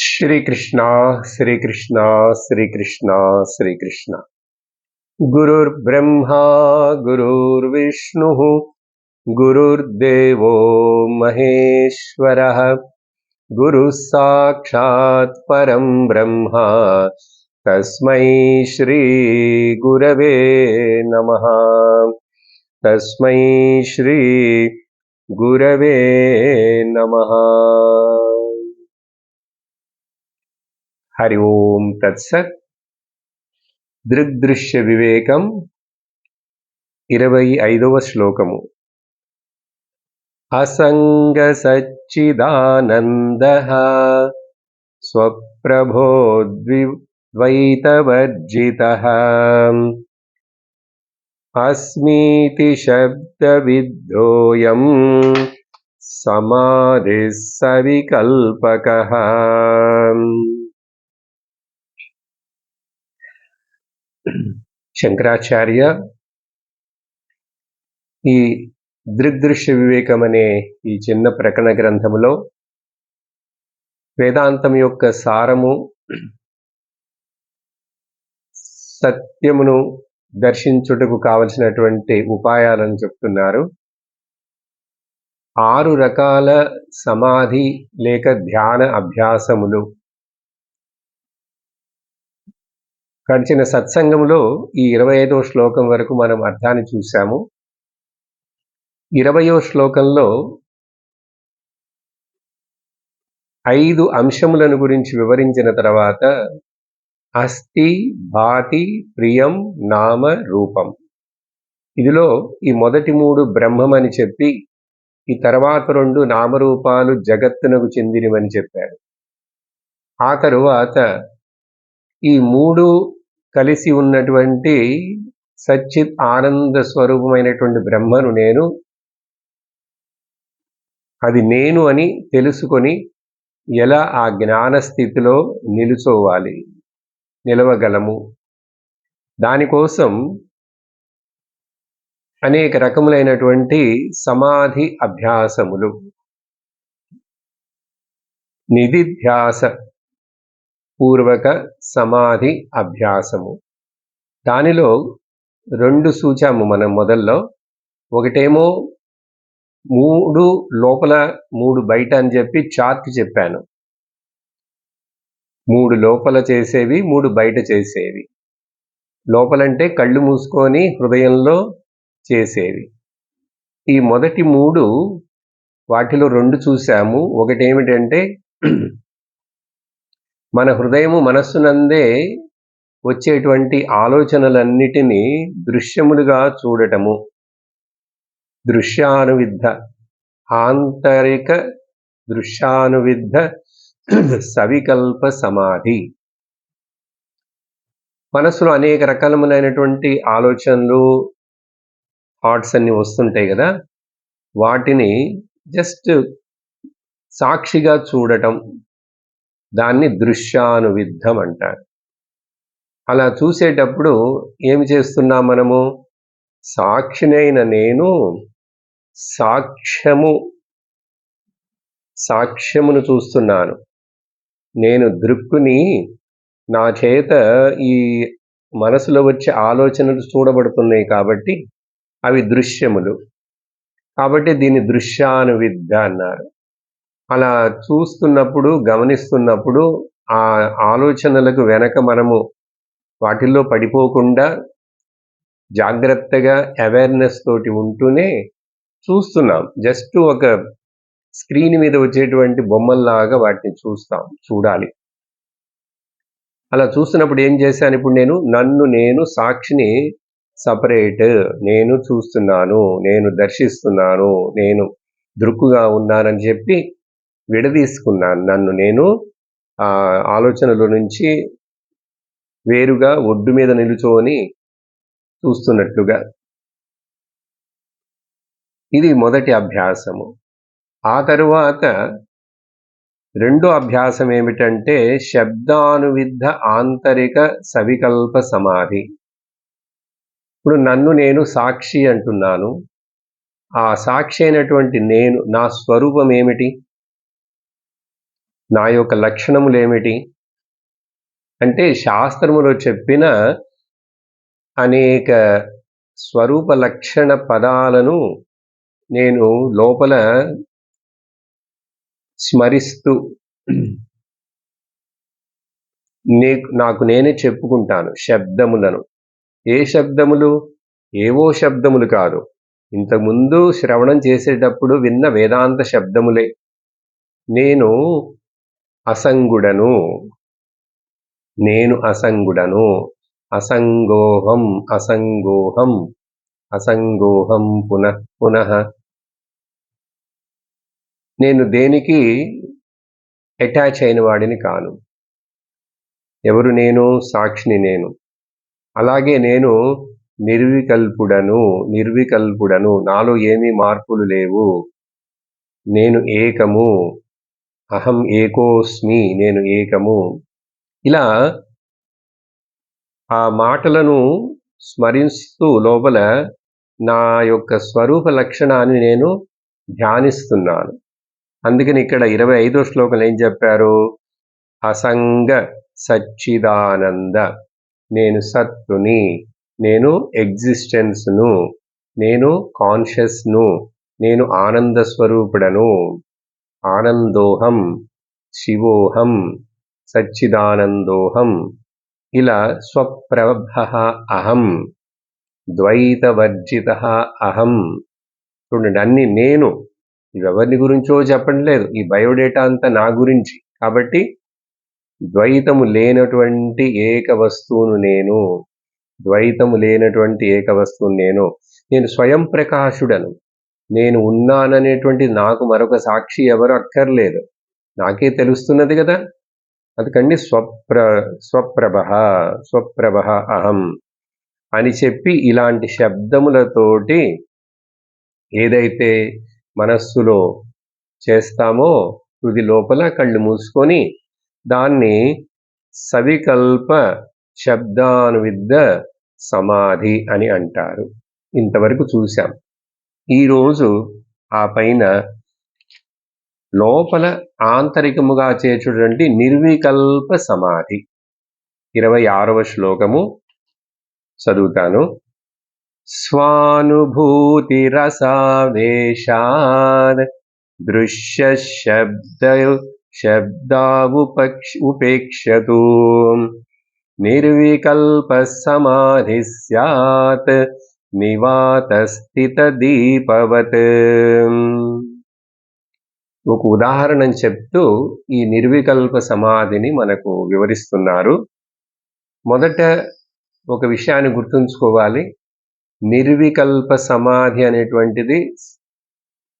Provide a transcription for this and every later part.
श्री कृष्णा श्री कृष्णा श्री कृष्णा श्री कृष्णा। गुरुर्ब्रह्मा गुरुर्विष्णुः गुरुर्देवो महेश्वरः गुरुः साक्षात् परं ब्रह्म तस्मै श्री गुरवे नमः। तस्मै श्री गुरवे नमः। हरि ओम तत्सत्। దృగ్దృశ్య వివేకం 25వ శ్లోకము. అసంగ సచ్చిదానందః స్వప్రభో ద్వైతవర్జితః అస్మీతి శబ్దవిద్ధోయం సమాధిః సవికల్పకః. శంకరాచార్య ఈ దృగ్దృశ్య వివేకం అనే ఈ చిన్న ప్రకరణ గ్రంథములో వేదాంతం యొక్క సారము, సత్యమును దర్శించుటకు కావలసినటువంటి ఉపాయాలను చెప్తున్నారు. 6 రకాల సమాధి లేక ధ్యాన అభ్యాసములు గడిచిన సత్సంగంలో ఈ 25వ శ్లోకం వరకు మనం అర్థాన్ని చూసాము. 20వ శ్లోకంలో 5 అంశములను గురించి వివరించిన తర్వాత అస్థి భాతి ప్రియం నామ రూపం, ఇదిలో ఈ మొదటి 3 బ్రహ్మం అని చెప్పి ఈ తర్వాత 2 నామరూపాలు జగత్తునకు చెందినవని చెప్పాడు. ఆ తరువాత ఈ 3 కలిసి ఉన్నటువంటి సచ్చిత్ ఆనంద స్వరూపమైనటువంటి బ్రహ్మను నేను, అది నేను అని తెలుసుకొని ఎలా ఆ జ్ఞాన స్థితిలో నిలవగలము, దానికోసం అనేక రకములైనటువంటి సమాధి అభ్యాసములు, నిధిధ్యాస పూర్వక సమాధి అభ్యాసము, దానిలో 2 సూచాము మనం మొదల్లో. ఒకటేమో 3 లోపల 3 బయట అని చెప్పి చార్ట్ చెప్పాను. 3 లోపల చేసేవి, 3 బయట చేసేవి. లోపలంటే కళ్ళు మూసుకొని హృదయంలో చేసేవి. ఈ మొదటి 3 వాటిలో 2 చూసాము. ఒకటేమిటంటే మన హృదయము మనస్సునందే వచ్చేటువంటి ఆలోచనలన్నిటినీ దృశ్యములుగా చూడటము, దృశ్యానువిద్ధ ఆంతరిక దృశ్యానువిద్ధ సవికల్ప సమాధి. మనసులో అనేక రకాలైనటువంటి ఆలోచనలు, థాట్స్ అన్ని వస్తుంటాయి కదా, వాటిని జస్ట్ సాక్షిగా చూడటం, దాన్ని దృశ్యానువిద్ధం అంటారు. అలా చూసేటప్పుడు ఏమి చేస్తున్నాం మనము? సాక్షినైన నేను సాక్ష్యమును చూస్తున్నాను. నేను దృక్కుని, నా చేత ఈ మనసులో వచ్చే ఆలోచనలు చూడబడుతున్నాయి కాబట్టి అవి దృశ్యములు. కాబట్టి దీన్ని దృశ్యానువిద్ధ అన్నారు. అలా చూస్తున్నప్పుడు, గమనిస్తున్నప్పుడు ఆ ఆలోచనలకు వెనక మనము వాటిల్లో పడిపోకుండా జాగ్రత్తగా అవేర్నెస్ తోటి ఉంటూనే చూస్తున్నాం. జస్ట్ ఒక స్క్రీన్ మీద వచ్చేటువంటి బొమ్మల్లాగా వాటిని చూడాలి. అలా చూస్తున్నప్పుడు ఏం చేశాను? ఇప్పుడు నేను సాక్షిని సపరేట్, నేను చూస్తున్నాను, నేను దర్శిస్తున్నాను, నేను దృక్కుగా ఉన్నానని చెప్పి విడదీసుకున్నాను. నన్ను నేను ఆ ఆలోచనలో నుంచి వేరుగా ఒడ్డు మీద నిలుచొని చూస్తున్నట్లుగా. ఇది మొదటి అభ్యాసము. ఆ తరువాత 2వ అభ్యాసం ఏమిటంటే శబ్దానువిద్ధ ఆంతరిక సవికల్ప సమాధి. ఇప్పుడు నన్ను నేను సాక్షి అంటున్నాను. ఆ సాక్షి అయినటువంటి నేను, నా స్వరూపం ఏమిటి? నా యొక్క లక్షణములేమిటి అంటే శాస్త్రములో చెప్పిన అనేక స్వరూప లక్షణ పదాలను నేను లోపల స్మరిస్తూ నాకు నేనే చెప్పుకుంటాను శబ్దములను. ఏ శబ్దములు? ఏవో శబ్దములు కాదు, ఇంతకుముందు శ్రవణం చేసేటప్పుడు విన్న వేదాంత శబ్దములే. నేను అసంగుడను, నేను అసంగుడను, అసంగోహం అసంగోహం అసంగోహం పునః పునః. నేను దేనికి అటాచ్ అయిన వాడిని కాను. ఎవరు నేను? సాక్షిని నేను. అలాగే నేను నిర్వికల్పుడను, నాలో ఏమీ మార్పులు లేవు. నేను ఏకము, అహం ఏకోస్మి, నేను ఏకము. ఇలా ఆ మాటలను స్మరిస్తూ లోపల నా యొక్క స్వరూప లక్షణాన్ని నేను ధ్యానిస్తున్నాను. అందుకని ఇక్కడ 25వ శ్లోకంలో ఏం చెప్పారు? అసంగ సచ్చిదానంద, నేను సత్తుని, నేను ఎగ్జిస్టెన్స్ను, నేను కాన్షియస్ను, నేను ఆనంద స్వరూపుడను, ఆనందోహం శివోహం సచ్చిదానందోహం. ఇలా స్వప్రభ అహం ద్వైతవర్జిత అహం. చూడండి, అన్ని నేను. ఇవెవరిని గురించో చెప్పడం లేదు, ఈ బయోడేటా అంతా నా గురించి. కాబట్టి ద్వైతము లేనటువంటి ఏక వస్తువును నేను, ద్వైతము లేనటువంటి ఏక వస్తువును నేను. నేను స్వయం ప్రకాశుడను, నేను ఉన్నాననేటువంటి నాకు మరొక సాక్షి ఎవరు అక్కర్లేదు, నాకే తెలుస్తున్నది కదా. అందుకండి స్వప్రభ అహం అని చెప్పి ఇలాంటి శబ్దములతోటి ఏదైతే మనస్సులో చేస్తామో తుది లోపల కళ్ళు మూసుకొని దాన్ని సవికల్ప శబ్దానువిద్ద సమాధి అని అంటారు. ఇంతవరకు చూశాం. ఈరోజు ఆ పైన లోపల ఆంతరికముగా చేర్చుటువంటి నిర్వికల్ప సమాధి 26వ శ్లోకము చదువుతాను. స్వానుభూతిరసావేశాద్ దృశ్య శబ్దావుపేక్షతు నిర్వికల్ప సమాధి స్యాత్ నివాత దీపవత్. ఒక ఉదాహరణ చెప్తూ ఈ నిర్వికల్ప సమాధిని మనకు వివరిస్తున్నారు. మొదట ఒక విషయాన్ని గుర్తుంచుకోవాలి. నిర్వికల్ప సమాధి అనేటువంటిది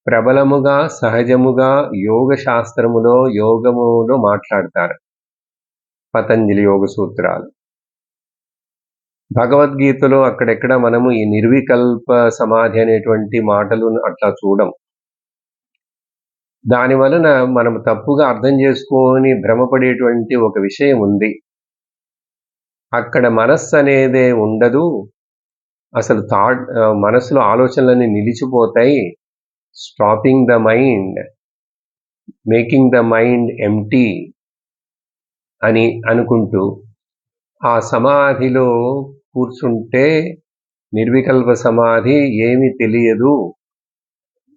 ప్రబలముగా సహజముగా యోగ శాస్త్రములో యోగములో మాట్లాడతారు. పతంజలి యోగ సూత్రాలు, భగవద్గీతలో అక్కడెక్కడ మనము ఈ నిర్వికల్ప సమాధి అనేటువంటి మాటలు అట్లా చూడం. దాని వలన మనం తప్పుగా అర్థం చేసుకొని భ్రమపడేటువంటి ఒక విషయం ఉంది. అక్కడ మనస్సు అనేదే ఉండదు, అసలు మనసులో ఆలోచనలన్నీ నిలిచిపోతాయి. Stopping the mind, making the mind empty అని అనుకుంటూ ఆ సమాధిలో కూర్చుంటే నిర్వికల్ప సమాధి ఏమీ తెలియదు.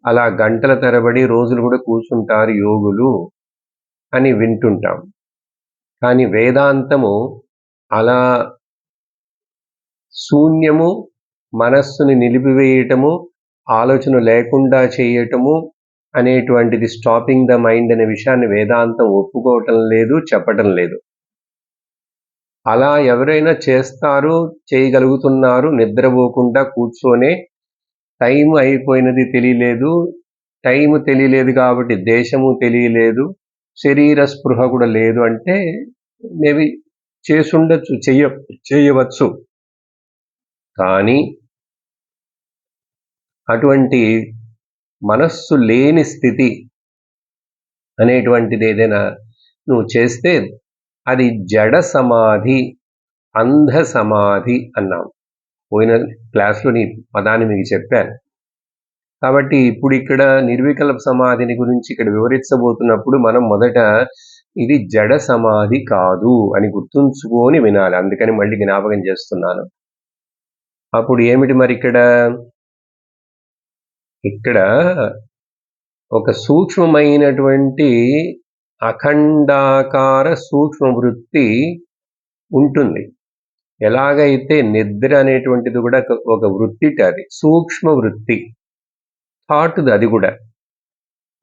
అలా గంటల తరబడి రోజులు కూడా కూర్చుంటారు యోగులు అని వింటుంటాం. కానీ వేదాంతము అలా శూన్యము, మనస్సుని నిలిపివేయటము, ఆలోచన లేకుండా చేయటము అనేటువంటిది స్టాపింగ్ ద మైండ్ అనే విషయాన్ని వేదాంతం ఒప్పుకోవటం లేదు, చెప్పటం లేదు. అలా ఎవరైనా చేస్తారు, చేయగలుగుతున్నారు. నిద్రపోకుండా కూర్చొనే టైం అయిపోయినది తెలియలేదు, టైం తెలియలేదు కాబట్టి దేశము తెలియలేదు, శరీర స్పృహ కూడా లేదు అంటే మేబీ చేసుండొచ్చు, చేయవచ్చు. కానీ అటువంటి మనస్సు లేని స్థితి అనేటువంటిది ఏదైనా నువ్వు చేస్తే అది జడ సమాధి, అంధ సమాధి అన్నాం. పోయిన క్లాస్లోని పదాన్ని మీకు చెప్పాను. కాబట్టి ఇప్పుడు ఇక్కడ నిర్వికల్ప సమాధిని గురించి ఇక్కడ వివరించబోతున్నప్పుడు మనం మొదట ఇది జడ సమాధి కాదు అని గుర్తుంచుకొని వినాలి. అందుకని మళ్ళీ జ్ఞాపకం చేస్తున్నాను. అప్పుడు ఏమిటి మరి ఇక్కడ ఒక సూక్ష్మమైనటువంటి అఖండాకార సూక్ష్మ వృత్తి ఉంటుంది. ఎలాగైతే నిద్ర అనేటువంటిది కూడా ఒక వృత్తిట, అది సూక్ష్మ వృత్తి, థాట్ది అది కూడా.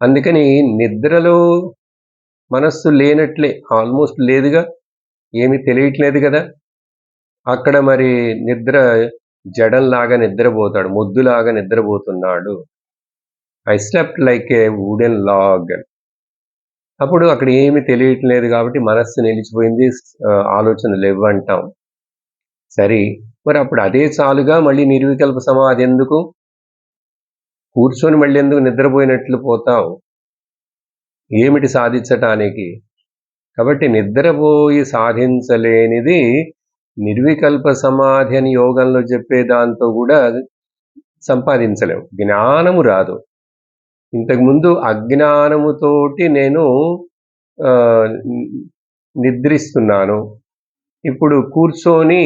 అందుకని నిద్రలో మనస్సు లేనట్లే, ఆల్మోస్ట్ లేదుగా, ఏమీ తెలియట్లేదు కదా. అక్కడ మరి నిద్ర జడంలాగా నిద్రపోతాడు, మొద్దులాగా నిద్రపోతున్నాడు. I slept like a wooden log. అప్పుడు అక్కడ ఏమీ తెలియట్లేదు కాబట్టి మనస్సు నిలిచిపోయింది, ఆలోచనలు లేవంటాం. సరే, మరి అప్పుడు అదే చాలుగా, మళ్ళీ నిర్వికల్ప సమాధి ఎందుకు? కూర్చొని మళ్ళీ ఎందుకు నిద్రపోయినట్లు పోతావు? ఏమిటి సాధించటానికి? కాబట్టి నిద్రపోయి సాధించలేనిది నిర్వికల్ప సమాధి అని యోగంలో చెప్పే దాంతో కూడా సంపాదించలేము. జ్ఞానము రాదు. ఇంతకుముందు అజ్ఞానముతోటి నేను నిద్రిస్తున్నాను, ఇప్పుడు కూర్చొని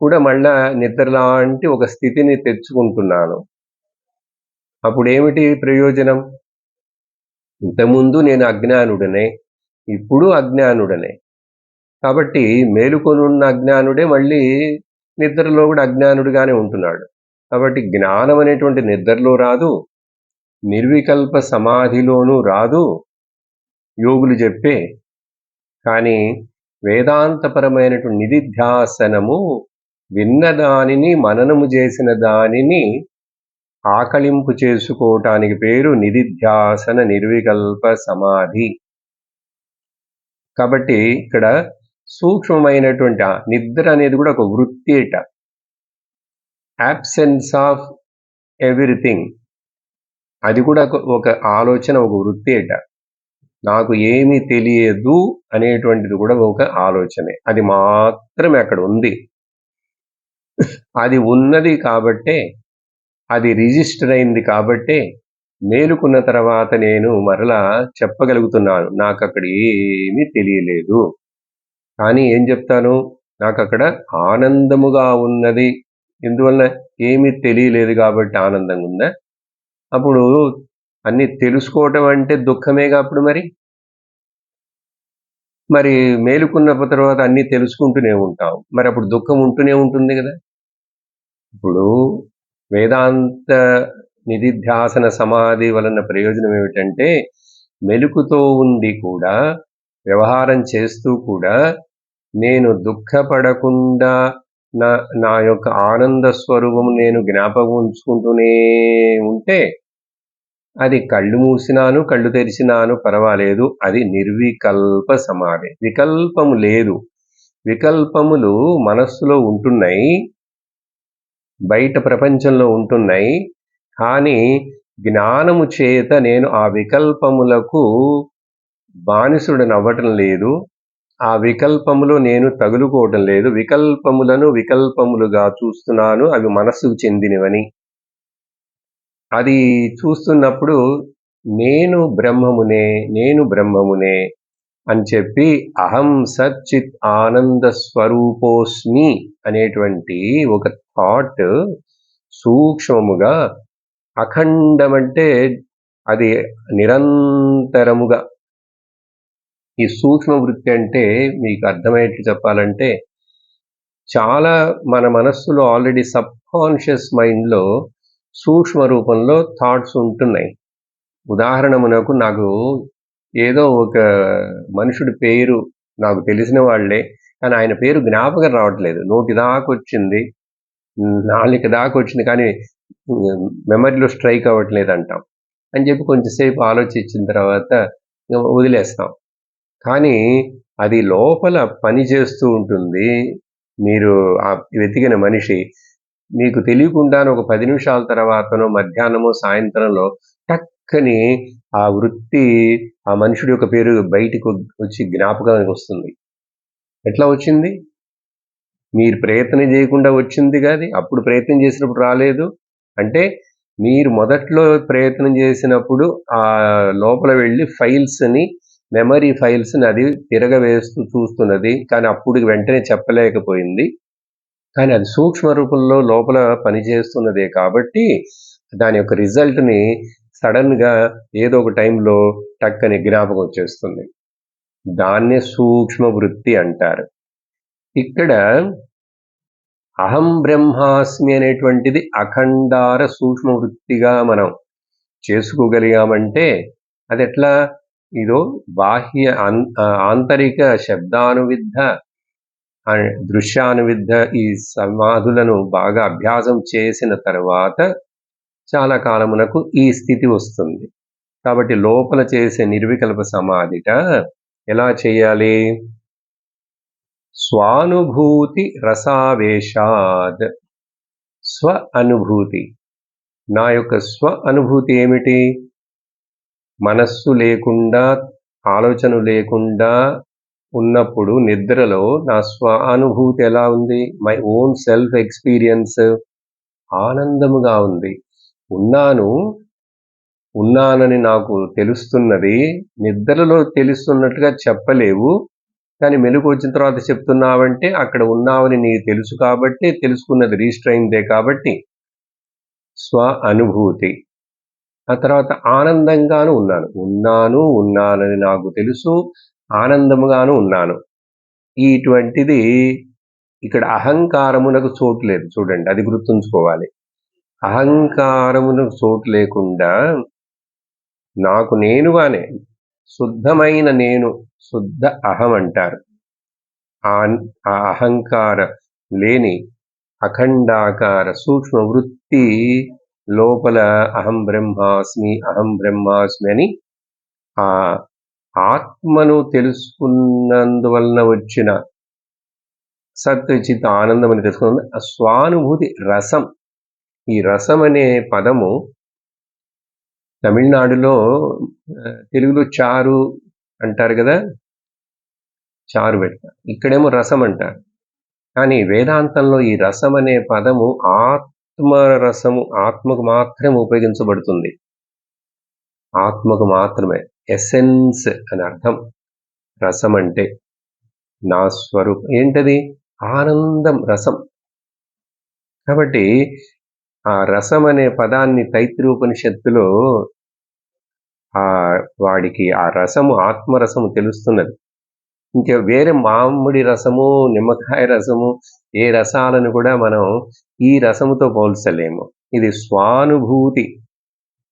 కూడా మళ్ళా నిద్రలాంటి ఒక స్థితిని తెచ్చుకుంటున్నాను. అప్పుడు ఏమిటి ప్రయోజనం? ఇంతకుముందు నేను అజ్ఞానుడనే, ఇప్పుడు అజ్ఞానుడనే. కాబట్టి మేలుకొనున్న అజ్ఞానుడే మళ్ళీ నిద్రలో కూడా అజ్ఞానుడిగానే ఉంటున్నాడు. కాబట్టి జ్ఞానం అనేటువంటి నిద్రలో రాదు, నిర్వికల్ప సమాధిలోనూ రాదు యోగులు చెప్పే. కానీ వేదాంతపరమైనటువంటి నిధిధ్యాసనము, విన్న దానిని మననము చేసిన దానిని ఆకలింపు చేసుకోవటానికి పేరు నిధిధ్యాసన, నిర్వికల్ప సమాధి. కాబట్టి ఇక్కడ సూక్ష్మమైనటువంటి నిద్ర అనేది కూడా ఒక వృత్తిట, యాబ్సెన్స్ ఆఫ్ ఎవ్రీథింగ్. అది కూడా ఒక ఆలోచన, ఒక వృత్తిట. నాకు ఏమీ తెలియదు అనేటువంటిది కూడా ఒక ఆలోచనే. అది మాత్రమే అక్కడ ఉంది. అది ఉన్నది కాబట్టే, అది రిజిస్టర్ అయింది కాబట్టే మేలుకున్న తర్వాత నేను మరలా చెప్పగలుగుతున్నాను, నాకు అక్కడ ఏమీ తెలియలేదు. కానీ ఏం చెప్తాను? నాకు అక్కడ ఆనందముగా ఉన్నది. ఎందువల్ల? ఏమీ తెలియలేదు కాబట్టి ఆనందంగా ఉందా? అప్పుడు అన్ని తెలుసుకోవటం అంటే దుఃఖమేగా. అప్పుడు మరి మేలుకున్న తర్వాత అన్నీ తెలుసుకుంటూనే ఉంటాం, మరి అప్పుడు దుఃఖం ఉంటూనే ఉంటుంది కదా. ఇప్పుడు వేదాంత నిధిధ్యాసన సమాధి వలన ప్రయోజనం ఏమిటంటే, మెలుకుతో ఉండి కూడా, వ్యవహారం చేస్తూ కూడా నేను దుఃఖపడకుండా నా యొక్క ఆనంద స్వరూపం నేను జ్ఞాపకం ఉంచుకుంటూనే ఉంటే, అది కళ్ళు మూసినాను కళ్ళు తెరిచినాను పర్వాలేదు, అది నిర్వికల్ప సమాధి. వికల్పము లేదు. వికల్పములు మనస్సులో ఉంటున్నాయి, బయట ప్రపంచంలో ఉంటున్నాయి. కానీ జ్ఞానము చేత నేను ఆ వికల్పములకు బానిసుడని అవ్వటం లేదు, ఆ వికల్పములో నేను తగులుకోవటం లేదు. వికల్పములను వికల్పములుగా చూస్తున్నాను, అవి మనస్సుకు చెందినవని. అది చూస్తున్నప్పుడు నేను బ్రహ్మమునే అని చెప్పి అహం సచ్చిత్ ఆనంద స్వరూపోస్మి అనేటువంటి ఒక థాట్ సూక్ష్మముగా, అఖండమంటే అది నిరంతరముగా. ఈ సూక్ష్మ వృత్తి అంటే మీకు అర్థమయ్యేట్లు చెప్పాలంటే, చాలా మన మనస్సులో ఆల్రెడీ సబ్ కాన్షియస్ మైండ్లో సూక్ష్మ రూపంలో థాట్స్ ఉంటున్నాయి. ఉదాహరణకు నాకు ఏదో ఒక మనుషుడి పేరు నాకు తెలిసిన వాళ్ళే, కానీ ఆయన పేరు జ్ఞాపకం రావట్లేదు. నోటి దాకా వచ్చింది, నాలుక దాకా వచ్చింది, కానీ మెమరీలో స్ట్రైక్ అవ్వట్లేదు అంటాం. అని చెప్పి కొంచెంసేపు ఆలోచించిన తర్వాత వదిలేస్తాం. కానీ అది లోపల పని చేస్తూ ఉంటుంది. మీరు ఆ వెతికిన మనిషి మీకు తెలియకుండానే ఒక 10 నిమిషాల తర్వాతనో, మధ్యాహ్నమో, సాయంత్రంలో టక్కని ఆ వృత్తి, ఆ మనుషుడి యొక్క పేరు బయటికి వచ్చి జ్ఞాపకానికి వస్తుంది. ఎట్లా వచ్చింది? మీరు ప్రయత్నం చేయకుండా వచ్చింది కాదు, అప్పుడు ప్రయత్నం చేసినప్పుడు రాలేదు. అంటే మీరు మొదట్లో ప్రయత్నం చేసినప్పుడు ఆ లోపల వెళ్ళి ఫైల్స్ని మెమరీ ఫైల్స్ని అది తిరగవేస్తూ చూస్తున్నది, కానీ అప్పుడు వెంటనే చెప్పలేకపోయింది. కానీ అది సూక్ష్మ రూపంలో లోపల పనిచేస్తున్నదే కాబట్టి దాని యొక్క రిజల్ట్ని సడన్గా ఏదో ఒక టైంలో టక్కని జ్ఞాపకం వచ్చేస్తుంది. దాన్నే సూక్ష్మ వృత్తి అంటారు. ఇక్కడ అహం బ్రహ్మాస్మి అనేటువంటిది అఖండార సూక్ష్మ వృత్తిగా మనం చేసుకోగలిగామంటే అది ఎట్లా? ఇదో బాహ్య ఆంతరిక శబ్దానువిద్ధ దృశ్యానువిద్ధ ఈ సమాధులను బాగా అభ్యాసం చేసిన తర్వాత చాలా కాలమునకు ఈ స్థితి వస్తుంది. కాబట్టి లోపల చేసే నిర్వికల్ప సమాధిట ఎలా చేయాలి? స్వానుభూతి రసావేశాద్. స్వ అనుభూతి. నా యొక్క స్వ అనుభూతి ఏమిటి? మనస్సు లేకుండా, ఆలోచన లేకుండా ఉన్నప్పుడు నిద్రలో నా స్వ అనుభూతి ఎలా ఉంది? మై ఓన్ సెల్ఫ్ ఎక్స్పీరియన్స్ ఆనందముగా ఉంది. ఉన్నానని నాకు తెలుస్తున్నది. నిద్రలో తెలుస్తున్నట్టుగా చెప్పలేవు, కానీ మెలకు వచ్చిన తర్వాత చెప్తున్నావంటే అక్కడ ఉన్నావని నీకు తెలుసు కాబట్టి, తెలుసుకున్నది రిజిస్టర్ అయిందే కాబట్టి స్వ అనుభూతి. ఆ తర్వాత ఆనందంగాను ఉన్నానని నాకు తెలుసు, ఆనందముగాను ఉన్నాను. ఇటువంటిది ఇక్కడ అహంకారమునకు చోటు లేదు. చూడండి, అది గుర్తుంచుకోవాలి. అహంకారమునకు చోటు లేకుండా నాకు నేనుగానే శుద్ధమైన నేను, శుద్ధ అహం అంటారు. ఆ అహంకార లేని అఖండాకార సూక్ష్మ వృత్తి లోపల అహం బ్రహ్మాస్మి అని ఆ ఆత్మను తెలుసుకున్నందువలన వచ్చిన సత్చిత్ ఆనందం అని తెలుసుకున్న ఆ స్వానుభూతి రసం. ఈ రసం అనే పదము తమిళనాడులో తెలుగులో చారు అంటారు కదా, చారు పెడతారు. ఇక్కడేమో రసం అంటారు. కానీ వేదాంతంలో ఈ రసం అనే పదము ఆత్మరసము, ఆత్మకు మాత్రమే ఉపయోగించబడుతుంది. ఆత్మకు మాత్రమే, ఎసెన్స్ అని అర్థం. రసం అంటే నా స్వరూపం ఏంటది? ఆనందం, రసం. కాబట్టి ఆ రసం అనే పదాన్ని తైత్తిరీయోపనిషత్తులో వాడికి ఆ రసము, ఆత్మరసము తెలుస్తున్నది. ఇంకా వేరే మామిడి రసము, నిమ్మకాయ రసము, ఏ రసాలను కూడా మనం ఈ రసముతో పోల్చలేము. ఇది స్వానుభూతి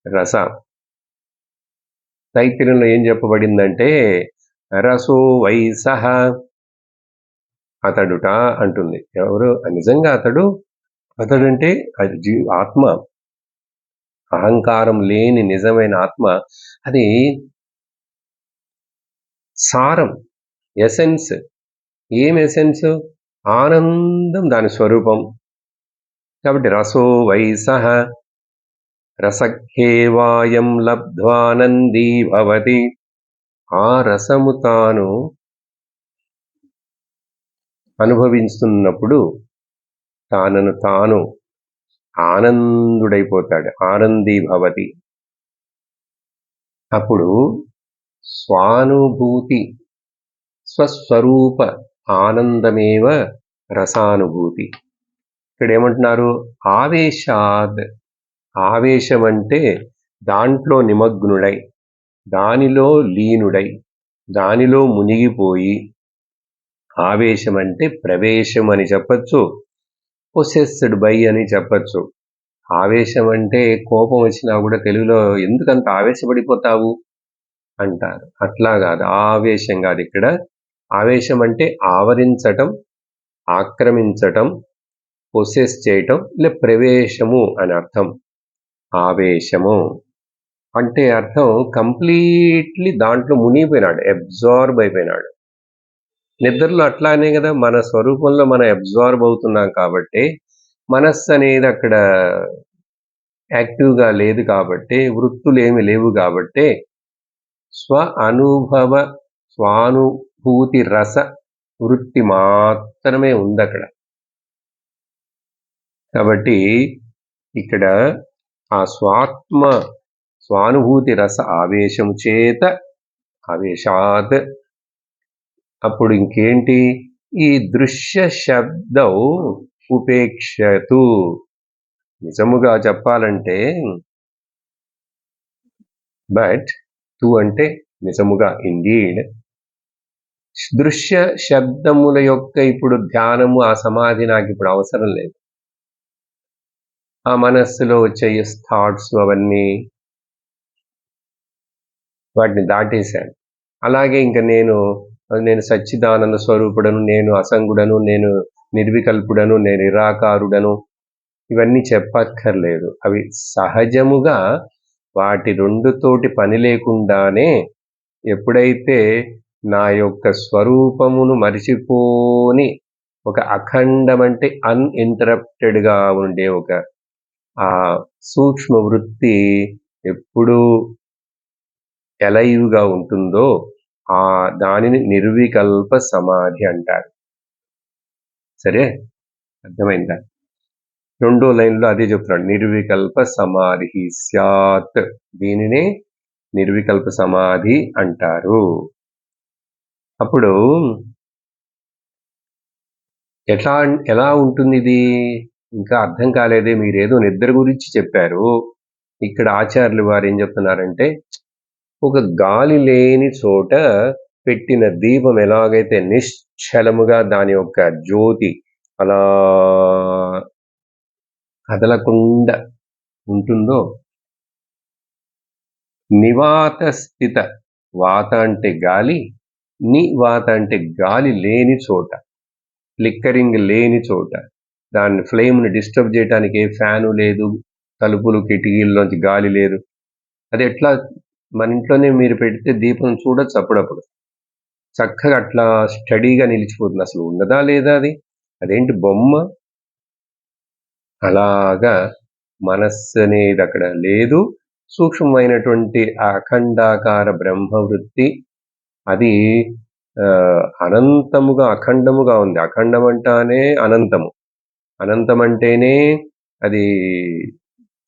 రస. తైత్తిరీయంలో ఏం చెప్పబడిందంటే రసో వైసహ, అతడుట అంటుంది. ఎవరు నిజంగా అతడంటే అది ఆత్మ, అహంకారం లేని నిజమైన ఆత్మ. అది సారం, ఎసెన్స్. ఏం ఎసెన్స్? ఆనందం దాని స్వరూపం. కాబట్టి రసో వైసహ రసఖేవాయం లబ్ధ్వానందీ భవతి. ఆ రసము తాను అనుభవిస్తున్నప్పుడు తానను తాను ఆనందుడైపోతాడు, ఆనందీ భవతి. అప్పుడు స్వానుభూతి, స్వస్వరూప ఆనందమేవ రసానుభూతి. ఇక్కడ ఏమంటున్నారు? ఆవేశాద్. ఆవేశం అంటే దాంట్లో నిమగ్నుడై, దానిలో లీనుడై, దానిలో మునిగిపోయి. ఆవేశం అంటే ప్రవేశం అని చెప్పచ్చు, పొసెస్డ్ బై అని చెప్పచ్చు. ఆవేశం అంటే కోపం వచ్చినా కూడా తెలుగులో ఎందుకంత ఆవేశపడిపోతావు అంటారు. అట్లా కాదు, ఆవేశం కాదు. ఇక్కడ ఆవేశం అంటే ఆవరించటం, ఆక్రమించటం, పొసెస్ చేయటం, లే ప్రవేశము అని అర్థం. ఆవేశము అంటే అర్థం కంప్లీట్లీ దాంట్లో మునిగిపోయినాడు, అబ్జార్బ్ అయిపోయినాడు. నిద్రలో అట్లానే కదా, మన స్వరూపంలో మనం అబ్జార్బ్ అవుతున్నాం కాబట్టి మనస్సు అనేది అక్కడ యాక్టివ్గా లేదు కాబట్టి, వృత్తులు ఏమి లేవు కాబట్టి స్వానుభూతి రస వృత్తి మాత్రమే ఉంది అక్కడ. కాబట్టి ఇక్కడ ఆ స్వానుభూతి రస ఆవేశము చేత ఆవేశాత్. అప్పుడు ఇంకేంటి, ఈ దృశ్య శబ్దౌ ఉపేక్షతు. నిజముగా చెప్పాలంటే బట్ తు అంటే నిజముగా ఇండీడ్, దృశ్య శబ్దముల యొక్క ఇప్పుడు ధ్యానము, ఆ సమాధి నాకు ఇప్పుడు అవసరం లేదు. ఆ మనస్సులో వచ్చే థాట్స్ అవన్నీ వాటిని దాటేశాను. అలాగే ఇంక నేను సచ్చిదానంద స్వరూపుడను, నేను అసంగుడను, నేను నిర్వికల్పుడను, నేను నిరాకారుడను, ఇవన్నీ చెప్పక్కర్లేదు. అవి సహజముగా వాటి రెండుతోటి పని లేకుండానే ఎప్పుడైతే నా యొక్క స్వరూపమును మరిచిపోని ఒక అఖండమంటే అన్ఇంటరప్టెడ్గా ఉండే ఒక ఆ సూక్ష్మ వృత్తి ఎప్పుడూ ఎలైవ్గా ఉంటుందో ఆ దానిని నిర్వికల్ప సమాధి అంటారు. సరే, అర్థమైందా? రెండో లైన్లో అదే చెప్తున్నాడు, నిర్వికల్ప సమాధి స్యాత్. దీనినే నిర్వికల్ప సమాధి అంటారు. అప్పుడు ఎలా ఉంటుంది ఇది? ఇంకా అర్థం కాలేదే, మీరేదో నిద్ర గురించి చెప్పారు. ఇక్కడ ఆచార్యులు వారు ఏం చెప్తున్నారంటే, ఒక గాలి లేని చోట పెట్టిన దీపం ఎలాగైతే నిశ్చలముగా దాని యొక్క జ్యోతి అలా కదలకుండా ఉంటుందో, నివాత స్థిత, వాత అంటే గాలి, నివాత అంటే గాలి లేని చోట, ఫ్లిక్కరింగ్ లేని చోట, దాన్ని ఫ్లేమ్ని డిస్టర్బ్ చేయడానికి ఏ ఫ్యాను లేదు, తలుపులు కిటికీల్లోంచి గాలి లేదు. అది ఎట్లా మన ఇంట్లోనే మీరు పెడితే దీపం చూడొచ్చు, అప్పుడప్పుడు చక్కగా అట్లా స్టడీగా నిలిచిపోతుంది. అసలు ఉన్నదా లేదా అది, అదేంటి బొమ్మ? అలాగా మనస్సు అనేది అక్కడ లేదు. సూక్ష్మమైనటువంటి అఖండాకార బ్రహ్మవృత్తి అది అనంతముగా అఖండముగా ఉంది. అఖండం అంటానే అనంతము, అనంతం అంటేనే అది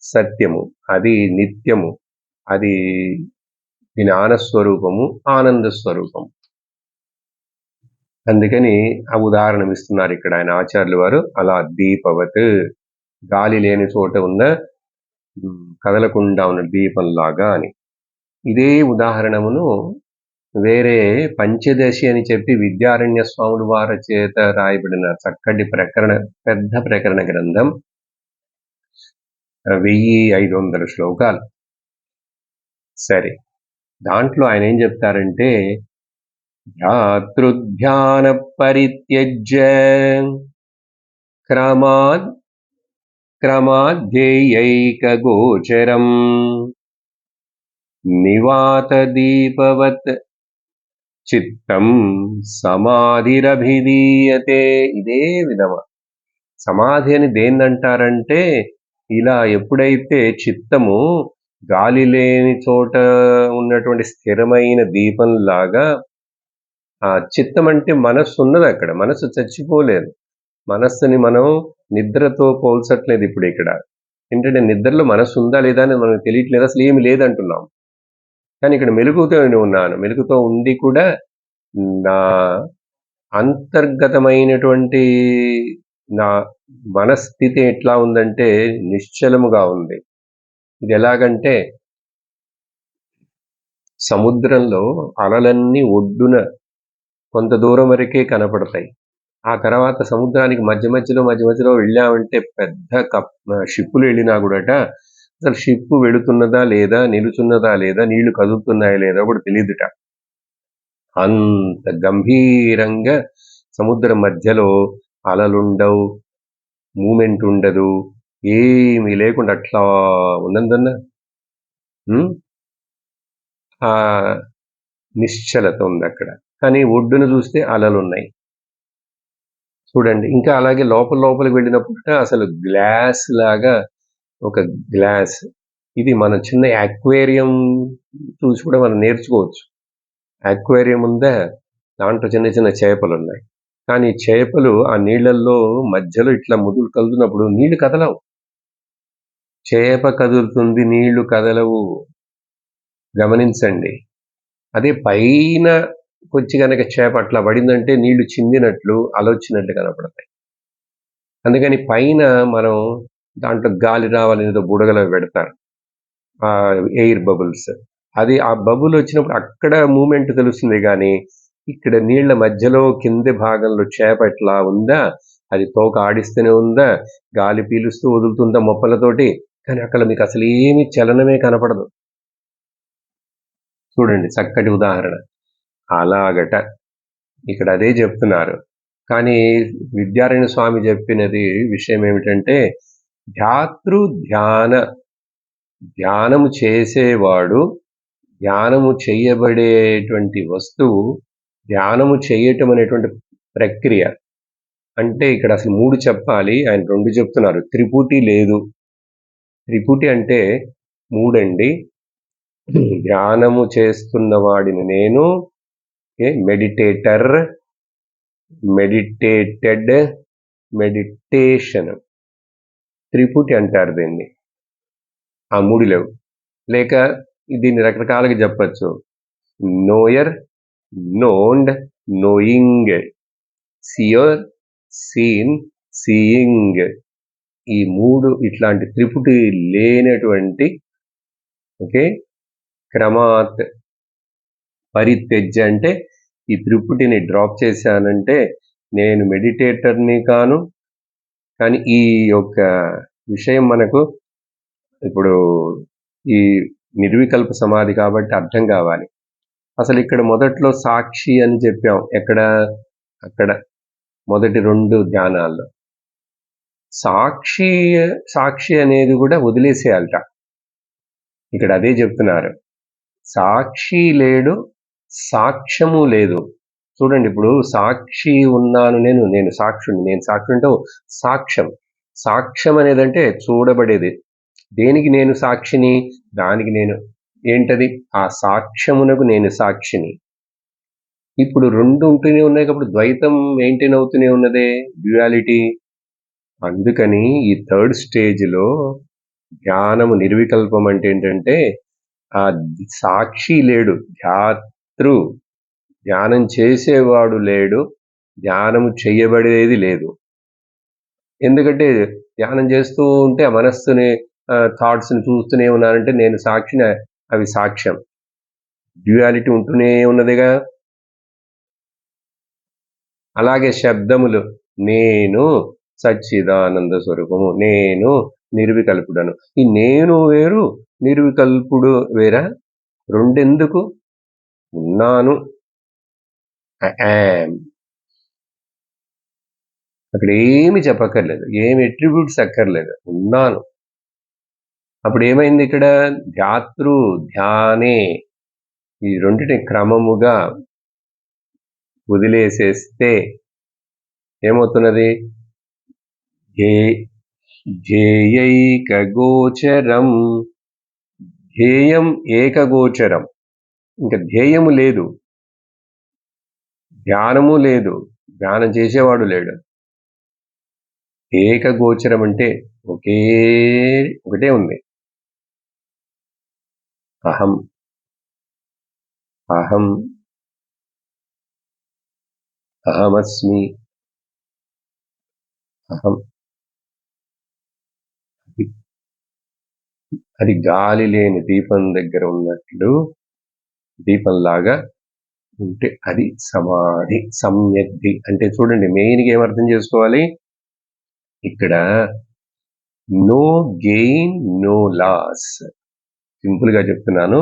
సత్యము, అది నిత్యము, అది జ్ఞానస్వరూపము, ఆనంద స్వరూపము. అందుకని ఆ ఉదాహరణ ఇస్తున్నారు ఇక్కడ ఆయన ఆచార్యులు వారు. అలా దీపవత్, గాలి లేని చోట ఉన్న కదలకుండా ఉన్న దీపంలాగా అని. ఇదే ఉదాహరణమును వేరే పంచదశి అని చెప్పి విద్యారణ్య స్వాముల వారి చేత రాయబడిన చక్కటి పెద్ద ప్రకరణ గ్రంథం, 1500 శ్లోకాలు. సరే, దాంట్లో ఆయన ఏం చెప్తారంటే, ధ్యాతృధ్యాన పరిత్యజ్య క్రమాధ్యేయైకగోచరం నివాత దీపవత్ చిత్తం సమాధిరభిధీయతే. ఇదే విధమ సమాధి అని దేన్నంటారంటే, ఇలా ఎప్పుడైతే చిత్తము గాలి లేని చోట ఉన్నటువంటి స్థిరమైన దీపంలాగా, ఆ చిత్తం అంటే మనస్సు ఉన్నది అక్కడ, మనస్సు చచ్చిపోలేదు. మనస్సుని మనం నిద్రతో పోల్చట్లేదు ఇప్పుడు ఇక్కడ. ఏంటంటే నిద్రలో మనస్సు ఉందా లేదా అని మనకు తెలియట్లేదు, అసలు ఏమి లేదంటున్నాం. కానీ ఇక్కడ మెలుగుతో ఉన్నాను, మెలుగుతో ఉండి కూడా నా అంతర్గతమైనటువంటి నా మనస్థితి ఎట్లా ఉందంటే నిశ్చలముగా ఉంది. ఇది ఎలాగంటే, సముద్రంలో అలలన్నీ ఒడ్డున కొంత దూరం వరకే కనపడతాయి. ఆ తర్వాత సముద్రానికి మధ్య మధ్యలో వెళ్ళామంటే పెద్ద షిప్పులు వెళ్ళినా కూడా అసలు షిప్పు వెళుతున్నదా లేదా, నిలుచున్నదా లేదా, నీళ్లు కదులుతున్నాయా లేదా కూడా తెలియదుట. అంత గంభీరంగా సముద్రం మధ్యలో అలలుండవు, మూమెంట్ ఉండదు, ఏమీ లేకుండా అట్లా ఉన్నందున్న ఆ నిశ్చలత ఉంది అక్కడ. కానీ ఒడ్డున చూస్తే అలలు ఉన్నాయి చూడండి. ఇంకా అలాగే లోపలికి వెళ్ళినప్పుడు అసలు గ్లాస్ లాగా ఒక గ్లాస్, ఇది మన చిన్న యాక్వేరియం చూసి కూడా మనం నేర్చుకోవచ్చు. యాక్వేరియం ఉందా, దాంట్లో చిన్న చిన్న చేపలు ఉన్నాయి. కానీ చేపలు ఆ నీళ్లలో మధ్యలో ఇట్లా ముదులు కదులుతున్నప్పుడు నీళ్లు కదలవు. చేప కదులుతుంది, నీళ్లు కదలవు. గమనించండి. అదే పైన వచ్చి కనుక చేప అట్లా పడిందంటే నీళ్లు చిందినట్లు అలొచ్చినట్లు కనపడతాయి. అందుకని పైన మనం దాంట్లో గాలి రావాలని ఏదో బుడగలో పెడతారు, ఎయిర్ బబుల్స్. అది ఆ బబుల్ వచ్చినప్పుడు అక్కడ మూమెంట్ తెలుస్తుంది కానీ ఇక్కడ నీళ్ల మధ్యలో కింది భాగంలో చేప ఎట్లా ఉందా, అది తోక ఆడిస్తూనే ఉందా, గాలి పీలుస్తూ వదులుతుందా మొప్పలతోటి, కానీ అక్కడ మీకు అసలు ఏమి చలనమే కనపడదు. చూడండి చక్కటి ఉదాహరణ. అలాగట ఇక్కడ అదే చెప్తున్నారు. కానీ విద్యారణ్య స్వామి చెప్పినది విషయం ఏమిటంటే ధ్యానము చేసేవాడు, ధ్యానము చేయబడేటువంటి వస్తువు, ధ్యానము చేయటం అనేటువంటి ప్రక్రియ. అంటే ఇక్కడ అసలు 3 చెప్పాలి, ఆయన 2 చెప్తున్నారు. త్రిపుటి లేదు. త్రిపుటి అంటే 3 అండి. ధ్యానము చేస్తున్న వాడిని నేను, మెడిటేటర్, మెడిటేటెడ్, మెడిటేషన్. త్రిపుటి అంటారు దీన్ని. ఆ 3 లేవు. లేక దీన్ని రకరకాలుగా చెప్పచ్చు. Knower, known, knowing, seer, seen, seeing. ఈ 3 ఇట్లాంటి త్రిపుటి లేనటువంటి క్రమాత్ పరిత్యజ్య అంటే ఈ త్రిపుటిని డ్రాప్ చేశానంటే నేను మెడిటేటర్ని కాను. కానీ ఈ యొక్క విషయం మనకు ఇప్పుడు ఈ నిర్వికల్ప సమాధి కాబట్టి అర్థం కావాలి. అసలు ఇక్కడ మొదట్లో సాక్షి అని చెప్పాం. అక్కడ మొదటి 2 ధ్యానాల్లో సాక్షి అనేది కూడా వదిలేసేయాలట. ఇక్కడ అదే చెప్తున్నారు. సాక్షి లేడు, సాక్ష్యము లేదు. చూడండి, ఇప్పుడు సాక్షి ఉన్నాను, నేను సాక్షుని, నేను సాక్షి అంటే సాక్ష్యం అనేదంటే చూడబడేది. దేనికి నేను సాక్షిని, దానికి నేను ఏంటది, ఆ సాక్ష్యమునకు నేను సాక్షిని. ఇప్పుడు 2 ఉంటూనే ఉన్నాయి కాబట్టి ద్వైతం మెయింటైన్ అవుతూనే ఉన్నదే, డ్యుయాలిటీ. అందుకని ఈ 3rd స్టేజ్లో ధ్యానము నిర్వికల్పం అంటే ఏంటంటే ఆ సాక్షి లేడు, ధ్యానం చేసేవాడు లేడు, ధ్యానము చేయబడేది లేదు. ఎందుకంటే ధ్యానం చేస్తూ ఉంటే ఆ మనస్సుని, థాట్స్ని చూస్తూనే ఉన్నానంటే నేను సాక్షిని, అవి సాక్ష్యం. డ్యుయాలిటీ ఉంటూనే ఉన్నదిగా. అలాగే శబ్దములు, నేను సచ్చిదానంద స్వరూపము, నేను నిర్వికల్పుడను. ఈ నేను వేరు, నిర్వికల్పుడు వేరా? రెండెందుకు? ఉన్నాను, అక్కడ ఏమి చెప్పక్కర్లేదు, ఏమి ఎట్రిబ్యూట్స్ అక్కర్లేదు, ఉన్నాను. అప్పుడు ఏమైంది ఇక్కడ? ధ్యానే ఈ రెండింటిని క్రమముగా వదిలేసేస్తే ఏమవుతున్నది? ధ్యేయైకగోచరం, ధ్యేయం ఏకగోచరం. ఇంకా ధ్యేయము లేదు, ధ్యానము లేదు, ధ్యానం చేసేవాడు లేడు. ఏకగోచరం అంటే ఒకటే ఉంది, అహం. అహమస్మి, అహం. అది గాలి లేని దీపం దగ్గర ఉన్నట్లు, దీపంలాగా ఉంటే అది సమాధి, సమ్యగ్ధి. అంటే చూడండి, మెయిన్గా ఏమర్థం చేసుకోవాలి ఇక్కడ? No gain, no loss. సింపుల్గా చెప్తున్నాను,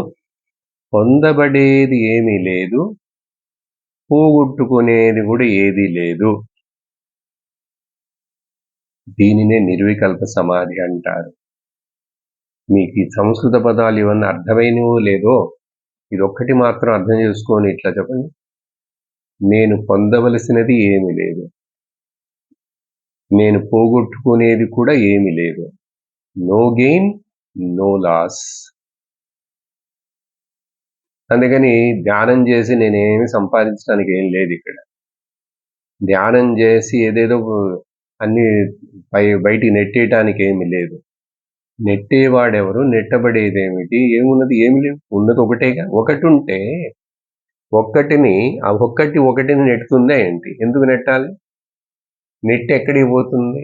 పొందబడేది ఏమీ లేదు, పోగొట్టుకునేది కూడా ఏదీ లేదు. దీనినే నిర్వికల్ప సమాధి అంటారు. మీకు ఈ సంస్కృత పదాలు ఇవన్నీ అర్థమైనవో లేదో, ఇదొక్కటి మాత్రం అర్థం చేసుకొని ఇట్లా చెప్పండి. నేను పొందవలసినది ఏమీ లేదు, నేను పోగొట్టుకునేది కూడా ఏమీ లేదు. No gain, no loss. అందుకని ధ్యానం చేసి నేనేమి సంపాదించడానికి ఏం లేదు ఇక్కడ. ధ్యానం చేసి ఏదేదో అన్ని బయటికి నెట్టేయటానికి ఏమి లేదు. నెట్టేవాడెవరు? నెట్టబడేదేమిటి? ఏమున్నది? ఏమి లేవు. ఉన్నది ఒకటేగా. ఒకటి ఉంటే ఆ ఒకటిని నెట్టుతుందా ఏంటి? ఎందుకు నెట్టాలి? నెట్ ఎక్కడికి పోతుంది?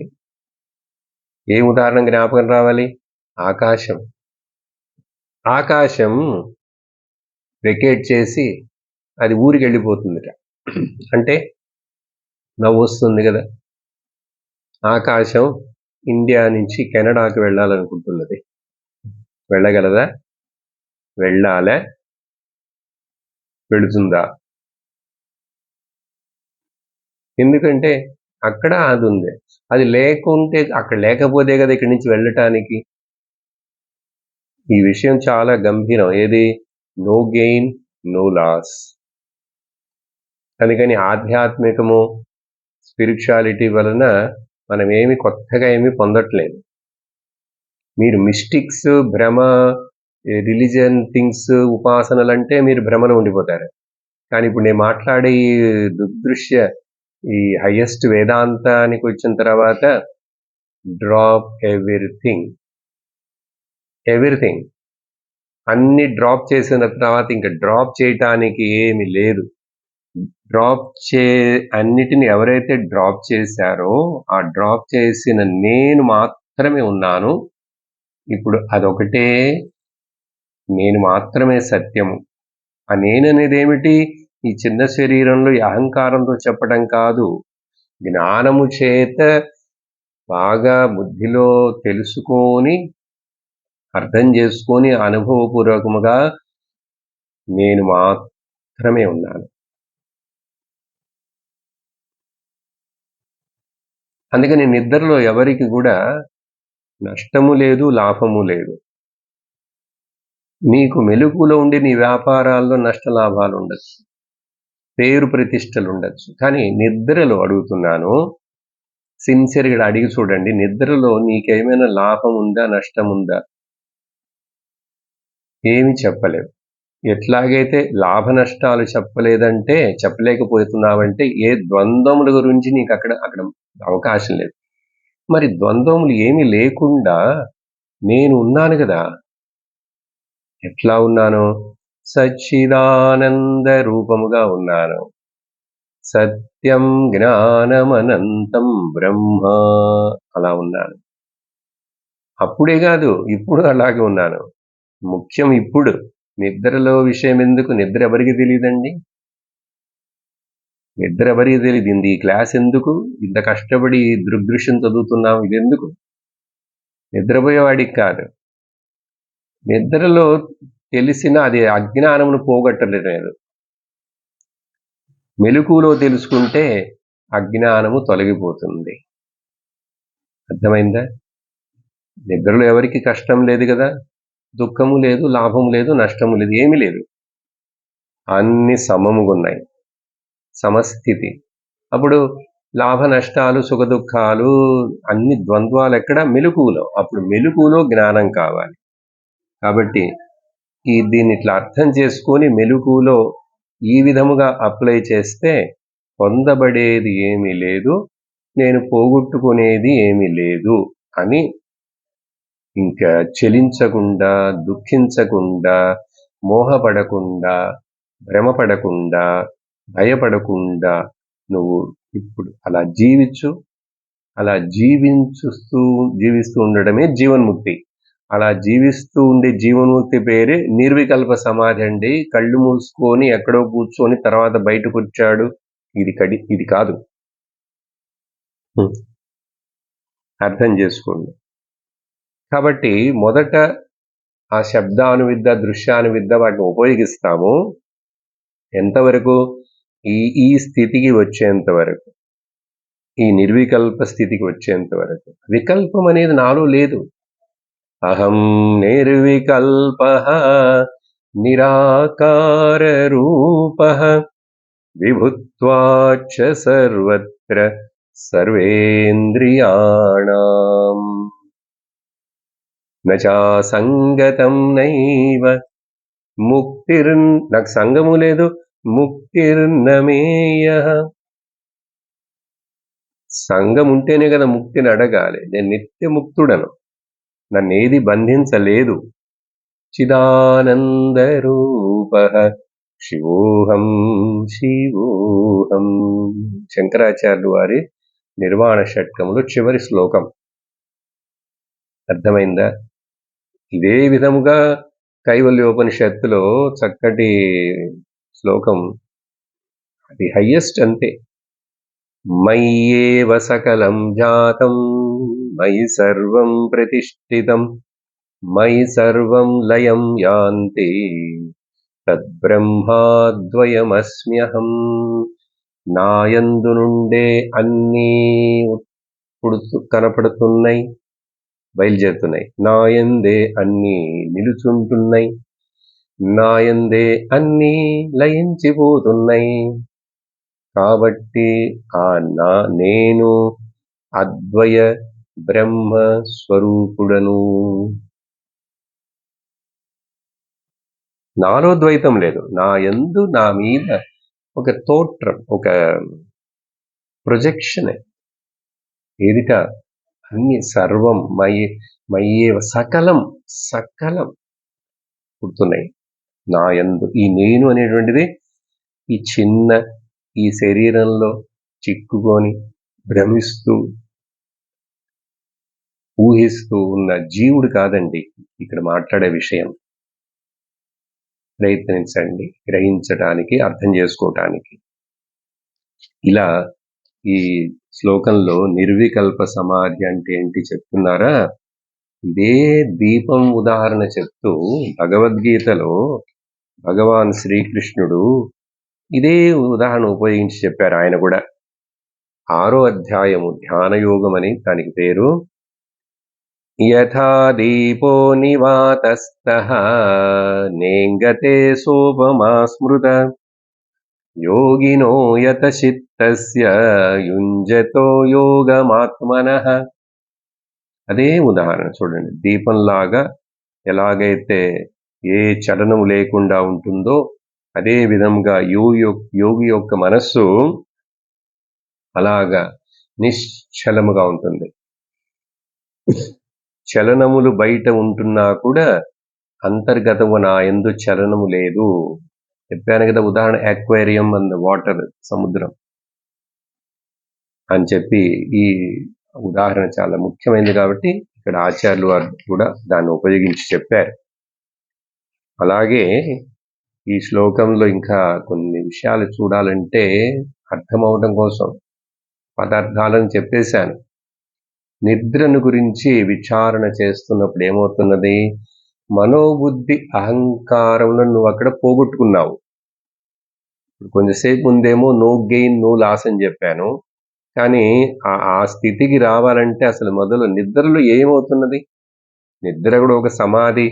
ఏ ఉదాహరణ జ్ఞాపకం రావాలి? ఆకాశం. ఆకాశం వెకేట్ చేసి అది ఊరికి వెళ్ళిపోతుందిట. అంటే నవ్వు వస్తుంది కదా. ఆకాశం ఇండియా నుంచి కెనడాకి వెళ్ళాలనుకుంటున్నది. వెళ్ళగలదా? వెళ్ళాలా? వెళుతుందా? ఎందుకంటే అక్కడ అది ఉంది. అది లేకుంటే అక్కడ లేకపోతే కదా ఇక్కడి నుంచి వెళ్ళటానికి. ఈ విషయం చాలా గంభీరం. ఏది? No gain no loss. అందుకని ఆధ్యాత్మికము, స్పిరిచువాలిటీ వలన మనం కొత్తగా ఏమి పొందట్లేదు. మీరు మిస్టిక్స్, భ్రమ, రిలీజియన్ థింగ్స్, ఉపాసనలంటే మీరు భ్రమలో ఉండిపోతారు. కానీ ఇప్పుడు నేను మాట్లాడే ఈ దుర్దృశ్య, ఈ హైయెస్ట్ వేదాంతానికి వచ్చిన తర్వాత డ్రాప్ ఎవ్రీథింగ్. అన్ని డ్రాప్ చేసిన తర్వాత ఇంకా డ్రాప్ చేయటానికి ఏమి లేదు. అన్నిటిని ఎవరైతే డ్రాప్ చేశారో ఆ డ్రాప్ చేసిన నేను మాత్రమే ఉన్నాను. ఇప్పుడు అదొకటే, నేను మాత్రమే సత్యము. ఆ నేననేది ఏమిటి? ఈ చిన్న శరీరంలో ఈ అహంకారంతో చెప్పడం కాదు. జ్ఞానము చేత బాగా బుద్ధిలో తెలుసుకొని, అర్థం చేసుకొని, అనుభవపూర్వకముగా నేను మాత్రమే ఉన్నాను. అందుకని నిద్రలో ఎవరికి కూడా నష్టము లేదు, లాభము లేదు. నీకు మెలకువలో ఉండి నీ వ్యాపారాల్లో నష్టలాభాలు ఉండొచ్చు, పేరు ప్రతిష్టలు ఉండొచ్చు. కానీ నిద్రలో అడుగుతున్నాను, సిన్సియర్గా అడిగి చూడండి, నిద్రలో నీకేమైనా లాభం ఉందా, నష్టం ఉందా? ఏమి చెప్పలేవు. ఎట్లాగైతే లాభ నష్టాలు చెప్పలేకపోతున్నావంటే ఏ ద్వంద్వముల గురించి నీకు అక్కడ అవకాశం లేదు. మరి ద్వంద్వములు ఏమి లేకుండా నేను ఉన్నాను కదా. ఎట్లా ఉన్నాను? సచ్చిదానంద రూపముగా ఉన్నాను. సత్యం జ్ఞానమనంతం బ్రహ్మ, అలా ఉన్నాను. అప్పుడే కాదు, ఇప్పుడు అలాగే ఉన్నాను. ముఖ్యం ఇప్పుడు. నిద్రలో విషయం ఎందుకు? నిద్ర ఎవరికి తెలియదండి. నిద్ర ఎవరికి తెలియదు. ఈ క్లాస్ ఎందుకు? ఇంత కష్టపడి దృగ్దృశ్యం చదువుతున్నాం, ఇది ఎందుకు? నిద్రపోయేవాడికి కాదు. నిద్రలో తెలిసిన అది అజ్ఞానమును పోగొట్టలేదు. మెలకువలో తెలుసుకుంటే అజ్ఞానము తొలగిపోతుంది. అర్థమైందా? నిద్రలో ఎవరికి కష్టం లేదు కదా, దుఃఖము లేదు, లాభము లేదు, నష్టము లేదు, ఏమీ లేదు. అన్ని సమముగా ఉన్నాయి, సమస్థితి. అప్పుడు లాభ నష్టాలు, సుఖ దుఃఖాలు, అన్ని ద్వంద్వాలు ఎక్కడ? మెలకువలో. అప్పుడు మెలకువలో జ్ఞానం కావాలి. కాబట్టి దీన్ని ఇట్లా అర్థం చేసుకొని మెలకువలో ఈ విధముగా అప్లై చేస్తే పొందబడేది ఏమీ లేదు, నేను పోగొట్టుకునేది ఏమీ లేదు అని ఇంకా చలించకుండా, దుఃఖించకుండా, మోహపడకుండా, భ్రమపడకుండా, భయపడకుండా నువ్వు ఇప్పుడు అలా జీవించు. అలా జీవిస్తూ ఉండడమే జీవన్ముక్తి. అలా జీవిస్తూ ఉండే జీవన్ముక్తి పేరే నిర్వికల్ప సమాధి అండి. కళ్ళు మూసుకొని ఎక్కడో కూర్చొని తర్వాత బయటకు వచ్చాడు, ఇది కాదు. అర్థం చేసుకోండి. కాబట్టి మొదట ఆ శబ్దానువిద్య, దృశ్యానువిద్య వాటిని ఉపయోగిస్తాము ఎంతవరకు? ఈ స్థితికి వచ్చేంత వరకు, ఈ నిర్వికల్ప స్థితికి వచ్చేంత వరకు. వికల్పం అనేది నాలో లేదు. అహం నిర్వికల్పః నిరాకార రూపః విభుత్వాచ్చ సర్వత్ర సర్వేంద్రియాణాం నచాసంగతం నైవ నాకు సంగము లేదు, ముక్తిర్నమేయః. సంగం ఉంటేనే కదా ముక్తిని అడగాలి. నేను నిత్యముక్తుడను, నన్నేది బంధించలేదు. చిదానంద రూపః శివోహం శివోహం. శంకరాచార్యులు వారి నిర్వాణ షట్కములు చివరి శ్లోకం. అర్థమైందా? ఇదే విధముగా కైవల్యోపనిషత్తులో చక్కటి శ్లోకం, అది హయ్యెస్ట్ అంతే. మయ్యేవ సకలం జాతం మయి సర్వం ప్రతిష్ఠితం మయి సర్వం లయం యాంతి తద్బ్రహ్మాద్వయమస్మ్యహం. నాయందు నుండే అన్నీ కనపడుతున్నాయి, బయలుదేరుతున్నాయి. నాయందే అన్నీ నిలుచుంటున్నాయి, నాయందే అన్నీ లయించిపోతున్నాయి. కాబట్టి ఆ నేను అద్వయ బ్రహ్మ స్వరూపుడను. నాలో ద్వైతం లేదు. నా యందు నా మీద ఒక తోట్రం, ఒక ప్రొజెక్షన్. ఏదిట అన్ని సర్వం మయ్యేవ సకలం పుడుతున్నాయి నా యందు. ఈ నేను అనేటువంటిది ఈ చిన్న ఈ శరీరంలో చిక్కుకొని భ్రమిస్తూ ఊహిస్తూ ఉన్న జీవుడు కాదండి ఇక్కడ మాట్లాడే విషయం. ప్రయత్నించండి గ్రహించటానికి, అర్థం చేసుకోవటానికి. ఇలా ఈ శ్లోకంలో నిర్వికల్ప సమాధి అంటే ఏంటి చెప్తున్నారా? ఇదే దీపం ఉదాహరణ చెప్తూ భగవద్గీతలో భగవాన్ శ్రీకృష్ణుడు ఇదే ఉదాహరణ ఉపయోగించి చెప్పారు. ఆయన కూడా 6వ అధ్యాయము ధ్యానయోగం అని దానికి పేరు. యథా దీపో నివాతస్థః నేంగతే సోపమా స్మృత యోగినో యత చిత్తస్య యుంజతో యోగమాత్మనః. అదే ఉదాహరణ చూడండి. దీపంలాగా ఎలాగైతే ఏ చలనం లేకుండా ఉంటుందో అదే విధంగా యోగి యొక్క మనస్సు అలాగా నిశ్చలముగా ఉంటుంది. చలనములు బయట ఉంటున్నా కూడా అంతర్గతము నా యందు చలనము లేదు. చెప్పాను కదా ఉదాహరణ, అక్వేరియం అండ్ వాటర్, సముద్రం అని చెప్పి ఈ ఉదాహరణ చాలా ముఖ్యమైనది కాబట్టి ఇక్కడ ఆచార్యులు వారు కూడా దాన్ని ఉపయోగించి చెప్పారు. అలాగే ఈ శ్లోకంలో ఇంకా కొన్ని విషయాలు చూడాలంటే అర్థమవడం కోసం పదార్థాలను చెప్పేశాను. నిద్రను గురించి విచారణ చేస్తున్నప్పుడు ఏమవుతున్నది? మనోబుద్ధి అహంకారంలో నువ్వు అక్కడ పోగొట్టుకున్నావు. కొంచెంసేపు ముందేమో నో గెయిన్ నో లాస్ అని చెప్పాను. కానీ ఆ స్థితికి రావాలంటే అసలు మొదలు నిద్రలో ఏమవుతున్నది? నిద్ర కూడా ఒక సమాధి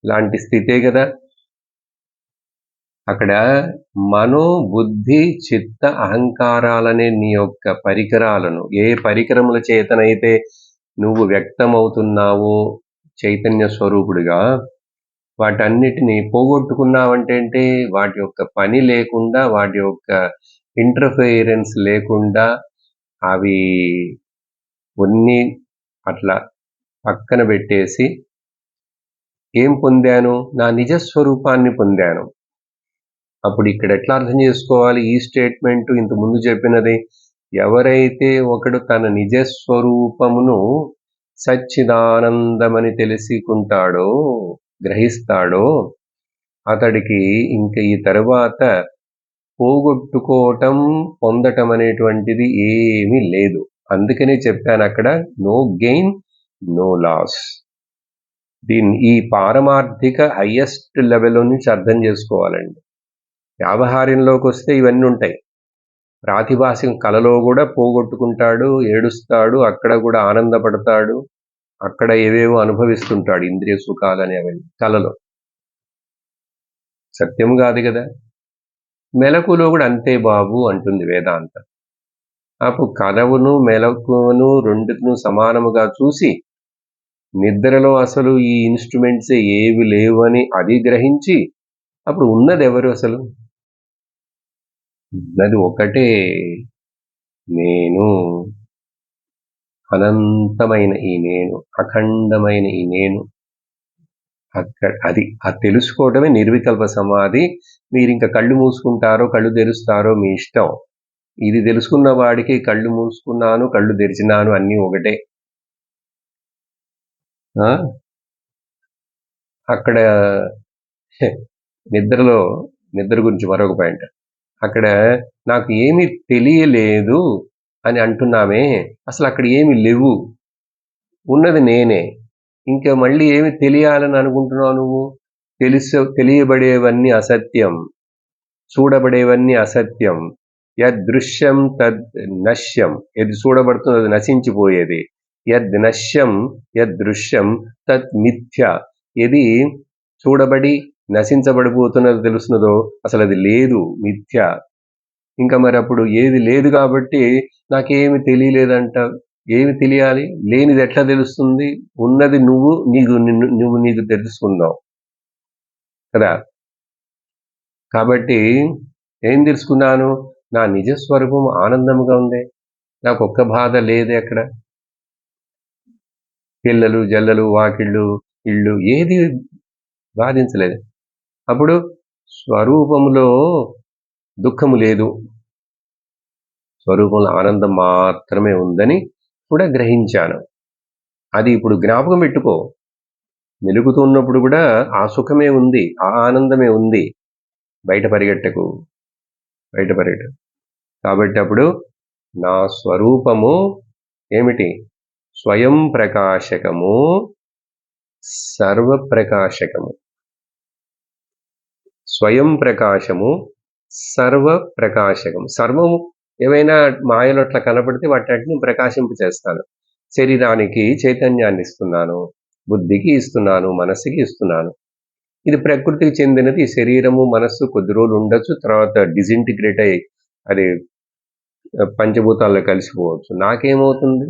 లాంటి స్థితే కదా. అక్కడ మనో బుద్ధి చిత్త అహంకారాలనే నీ యొక్క పరికరాలను, ఏ పరికరముల చేతనైతే నువ్వు వ్యక్తమవుతున్నావో చైతన్య స్వరూపుడిగా, వాటన్నిటిని పోగొట్టుకున్నావంటే ఏంటి? వాటి యొక్క పని లేకుండా, వాటి యొక్క ఇంటర్ఫియరెన్స్ లేకుండా అవి కొన్ని అట్లా పక్కన పెట్టేసి ఏం పొందాను? నా నిజస్వరూపాన్ని పొందాను. అప్పుడు ఇక్కడ ఎట్లా అర్థం చేసుకోవాలి ఈ స్టేట్మెంట్? ఇంత ముందు చెప్పినది, ఎవరైతే ఒకడు తన నిజస్వరూపమును సచ్చిదానందమని తెలుసుకుంటాడో, గ్రహిస్తాడో, అతడికి ఇంక ఈ తరువాత పోగొట్టుకోవటం పొందటం అనేటువంటిది ఏమీ లేదు. అందుకనే చెప్పాను అక్కడ నో గెయిన్ నో లాస్. ఈ పారమార్థిక హయ్యెస్ట్ లెవెల్ నుంచి అర్థం చేసుకోవాలండి. వ్యావహార్యంలోకి వస్తే ఇవన్నీ ఉంటాయి. ప్రాతిభాసిక కళలో కూడా పోగొట్టుకుంటాడు, ఏడుస్తాడు, అక్కడ కూడా ఆనందపడతాడు, అక్కడ ఏవేవో అనుభవిస్తుంటాడు, ఇంద్రియ సుఖాలని. అవన్నీ కళలో, సత్యం కాదు కదా. మెలకులో కూడా అంతే బాబు అంటుంది వేదాంతం. అప్పుడు కలవును మెలకువను రెండును సమానముగా చూసి నిద్రలో అసలు ఈ ఇన్స్ట్రుమెంట్స్ ఏవి లేవు అని అది గ్రహించి అప్పుడు ఉన్నది ఎవరు? అసలు ఉన్నది ఒకటే, నేను. అనంతమైన ఈ నేను, అఖండమైన ఈ నేను, అది తెలుసుకోవడమే నిర్వికల్ప సమాధి. మీరు ఇంకా కళ్ళు మూసుకుంటారో కళ్ళు తెరుస్తారో మీ ఇష్టం. ఇది తెలుసుకున్న వాడికి కళ్ళు మూసుకున్నాను కళ్ళు తెరిచినాను అన్నీ ఒకటే. అక్కడ నిద్ర గురించి మరొక పాయింట్. అక్కడ నాకు ఏమీ తెలియలేదు అని అంటున్నామే, అసలు అక్కడ ఏమి లేవు, ఉన్నది నేనే. ఇంకా మళ్ళీ ఏమి తెలియాలని అనుకుంటున్నావు నువ్వు? తెలియబడేవన్నీ అసత్యం, చూడబడేవన్నీ అసత్యం. యదృశ్యం తద్ నశ్యం, ఏది చూడబడుతుందో అది నశించిపోయేది. యద్ నశ్యం యదృశ్యం తత్ మిథ్య, ఏది చూడబడి నశించబడిపోతున్నది తెలుస్తున్నదో అసలు అది లేదు, మిథ్య. ఇంకా మరి అప్పుడు ఏది లేదు కాబట్టి నాకేమి తెలియలేదంట. ఏమి తెలియాలి? లేనిది ఎట్లా తెలుస్తుంది? ఉన్నది నువ్వు నీకు తెలుసుకుందావు కదా. కాబట్టి ఏం తెలుసుకున్నాను? నా నిజస్వరూపం ఆనందముగా ఉంది, నాకు ఒక్క బాధ లేదు. ఎక్కడ పిల్లలు జల్లలు వాకిళ్ళు ఇళ్ళు ఏది బాధించలేదు. అప్పుడు స్వరూపంలో దుఃఖము లేదు, స్వరూపంలో ఆనందం మాత్రమే ఉందని కూడా గ్రహించాను. అది ఇప్పుడు జ్ఞాపకం పెట్టుకో. మెలుగుతున్నప్పుడు కూడా ఆ సుఖమే ఉంది, ఆ ఆనందమే ఉంది. బయట పరిగెట్టకు. కాబట్టి అప్పుడు నా స్వరూపము ఏమిటి? స్వయం ప్రకాశకము, సర్వప్రకాశకము. స్వయం ప్రకాశము, సర్వప్రకాశకం. సర్వము ఏవైనా మాయలు అట్లా కనపడితే వాటిని ప్రకాశింప చేస్తాను. శరీరానికి చైతన్యాన్ని ఇస్తున్నాను, బుద్ధికి ఇస్తున్నాను, మనస్సుకి ఇస్తున్నాను. ఇది ప్రకృతికి చెందినది. శరీరము మనస్సు కొద్ది రోజులు ఉండొచ్చు, తర్వాత డిసింటిగ్రేట్ అయ్యి అది పంచభూతాల్లో కలిసిపోవచ్చు. నాకేమవుతుంది?